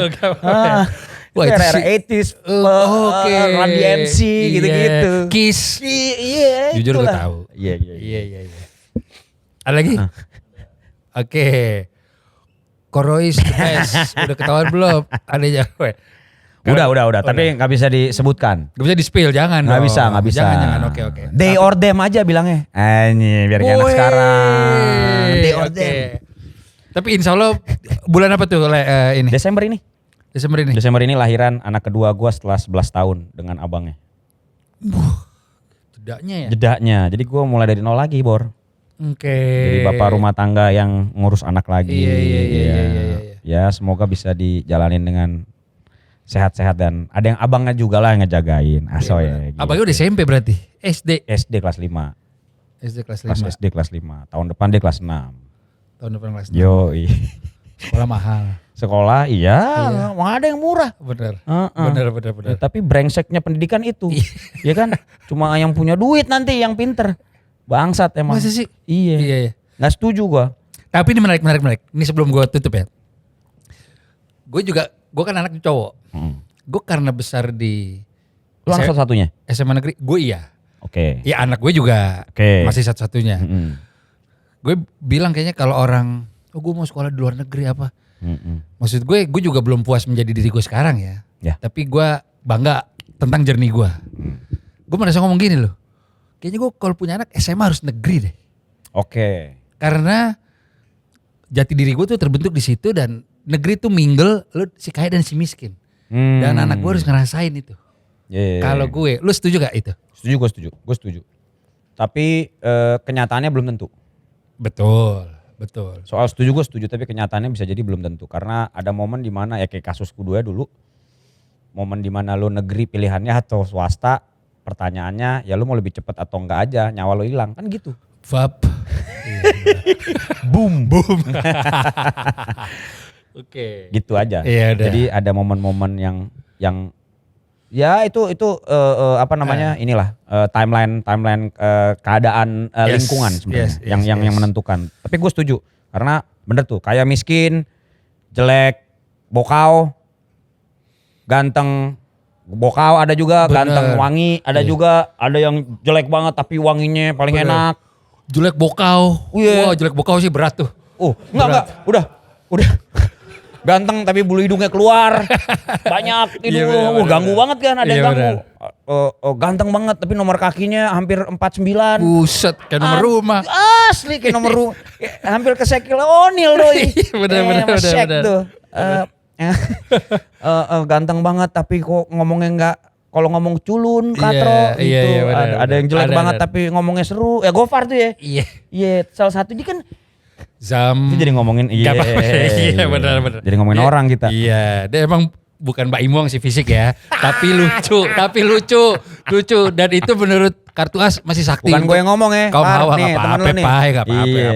Wah, itu era sih. 80s, Oke. Run DMC gitu-gitu. Kiss. Iya, Jujur gue itulah. tahu. Iya. Iya. Ada lagi? Oke. Korois the best. Udah ketahuan belum? Ada jawab. Udah. Tapi nggak bisa disebutkan. Gak bisa di spill, jangan Nggak dong. bisa. Jangan. Oke. They or them aja bilangnya. Ini biar kayak anak Woi. sekarang. They or Oke. them. Tapi insya Allah bulan apa tuh ini? Desember ini. Desember ini. Lahiran anak kedua gue setelah 11 tahun dengan abangnya. Jedaknya ya? Jedaknya. Jadi gue mulai dari nol lagi Bor. Oke. Jadi bapak rumah tangga yang ngurus anak lagi. Iya. Ya semoga bisa dijalanin dengan sehat-sehat dan ada yang abangnya juga lah yang ngejagain. Aso ya. Gitu. Abangnya udah SMP berarti? SD kelas 5. SD kelas 5. Pas SD kelas 5. Tahun depan dia kelas 6. Tahun depan kelas 6. Yoi. Sekolah mahal. Sekolah iya. Nggak ada yang murah. Bener. Ya, tapi brengseknya pendidikan itu. Ya kan? Cuma yang punya duit nanti yang pinter. Bangsat emang. Masa sih? Iya. Nggak setuju gua. Tapi ini menarik. Ini sebelum gue tutup ya. Gue kan anak cowok. Gue karena besar di Lu anak satu-satunya? SMA negeri, gue iya. Oke. Ya anak gue juga masih satu-satunya. Gue bilang kayaknya kalau orang, gue mau sekolah di luar negeri apa. Maksud gue juga belum puas menjadi diri gue sekarang ya. Tapi gue bangga tentang journey gue. Gue merasa ngomong gini loh. Kayaknya gue kalau punya anak SMA harus negeri deh. Oke. Karena jati diri gue tuh terbentuk di situ dan negeri tuh mingle lu si kaya dan si miskin. Dan anak gue harus ngerasain itu. Kalau gue, lu setuju gak itu? Gue setuju. Tapi kenyataannya belum tentu. Betul. Soal gue setuju tapi kenyataannya bisa jadi belum tentu. Karena ada momen dimana ya kayak kasus kedua dulu. Momen dimana lu negeri pilihannya atau swasta. Pertanyaannya ya lu mau lebih cepat atau enggak aja. Nyawa lu hilang kan gitu. Vap. Boom. Oke. Gitu aja. Iya, jadi ada momen-momen yang ya itu apa namanya inilah timeline keadaan lingkungan sebenarnya yang menentukan. Tapi gue setuju karena bener tuh kayak miskin, jelek, bokau, ganteng, bokau ada juga, ganteng wangi ada juga, ada yang jelek banget tapi wanginya paling enak. Jelek bokau. Wah, jelek bokau sih berat tuh. Enggak, udah. Ganteng tapi bulu hidungnya keluar. Banyak itu. Ganggu banget kan ada yang ganggu. Ganteng banget tapi nomor kakinya hampir 49. Buset, kayak nomor rumah. Asli kayak nomor rumah. Hampir ke Shaquille O'Neal doi. Bener. Tuh. Ganteng banget tapi kok ngomongnya enggak, kalau ngomong culun, katro gitu. Ada yang jelek banget tapi ngomongnya seru. Ya Gofar tuh ya. Iya, salah satunya kan itu jadi ngomongin benar. Jadi ngomongin orang kita. Iya, dia emang bukan Mbak Imong sih fisik ya, tapi lucu dan itu menurut Kartu As masih sakti. Bukan gue yang ngomong ya. Kaum hawa nih, enggak apa-apa,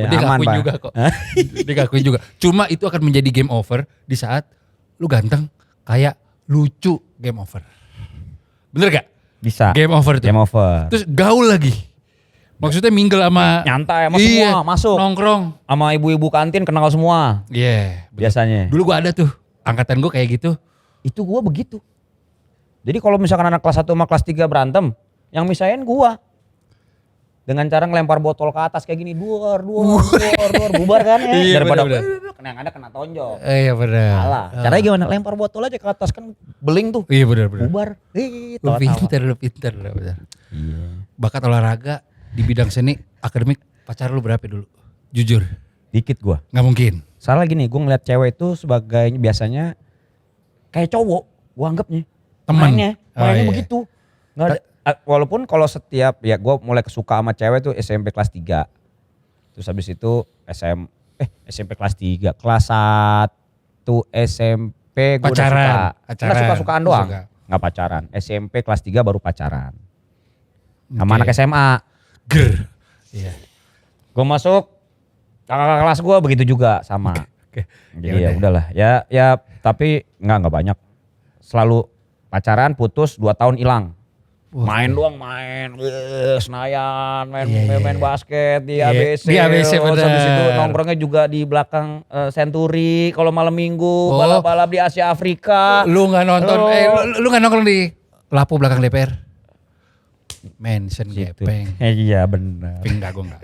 dia ngakuin juga kok. Dia ngakuin juga. Cuma itu akan menjadi game over di saat lu ganteng, kayak lucu, game over. Bener gak? Bisa. Game over tuh. Game over. Terus gaul lagi. Maksudnya mingle sama nyantai sama semua, masuk. Nongkrong. Sama ibu-ibu kantin kenal semua. Iya. Biasanya. Dulu gua ada tuh, angkatan gua kayak gitu. Itu gua begitu. Jadi kalau misalkan anak kelas 1 sama kelas 3 berantem, yang misahin gua. Dengan cara ngelempar botol ke atas kayak gini, duar, bubar kan ya. Iya, daripada bener. kena tonjok. Iya benar. Salah. Caranya gimana? Lempar botol aja ke atas kan beling tuh. Iya benar. Bubar. Lu pinter. Benar. Iya. Bakat olahraga di bidang seni, akademik, pacar lu berapa dulu? Jujur. Dikit gua. Nggak mungkin. Salah gini, gua ngeliat cewek itu sebagai biasanya kayak cowok, gua anggapnya. Temannya. Mainnya begitu. Nggak ada, walaupun kalau setiap ya gua mulai kesuka sama cewek tuh SMP kelas 3. Terus habis itu SMP kelas 3, kelas 1 SMP gua pacaran. Udah suka-sukaan doang. Nggak pacaran. SMP kelas 3 baru pacaran. Sama anak SMA. Iya. Gue masuk kakak kelas gue begitu juga sama. Jadi ya udahlah. Ya tapi enggak banyak. Selalu pacaran putus 2 tahun hilang. Main doang main, Senayan, main basket di ABC. Di ABC Terus habis itu bener. nongkrongnya juga di belakang Century kalau malam minggu, balap-balap di Asia Afrika. Lu nggak nonton, lu nggak nongkrong di Lapo belakang DPR? Mention Gitu. gepeng. Iya benar. Tapi enggak, gue enggak.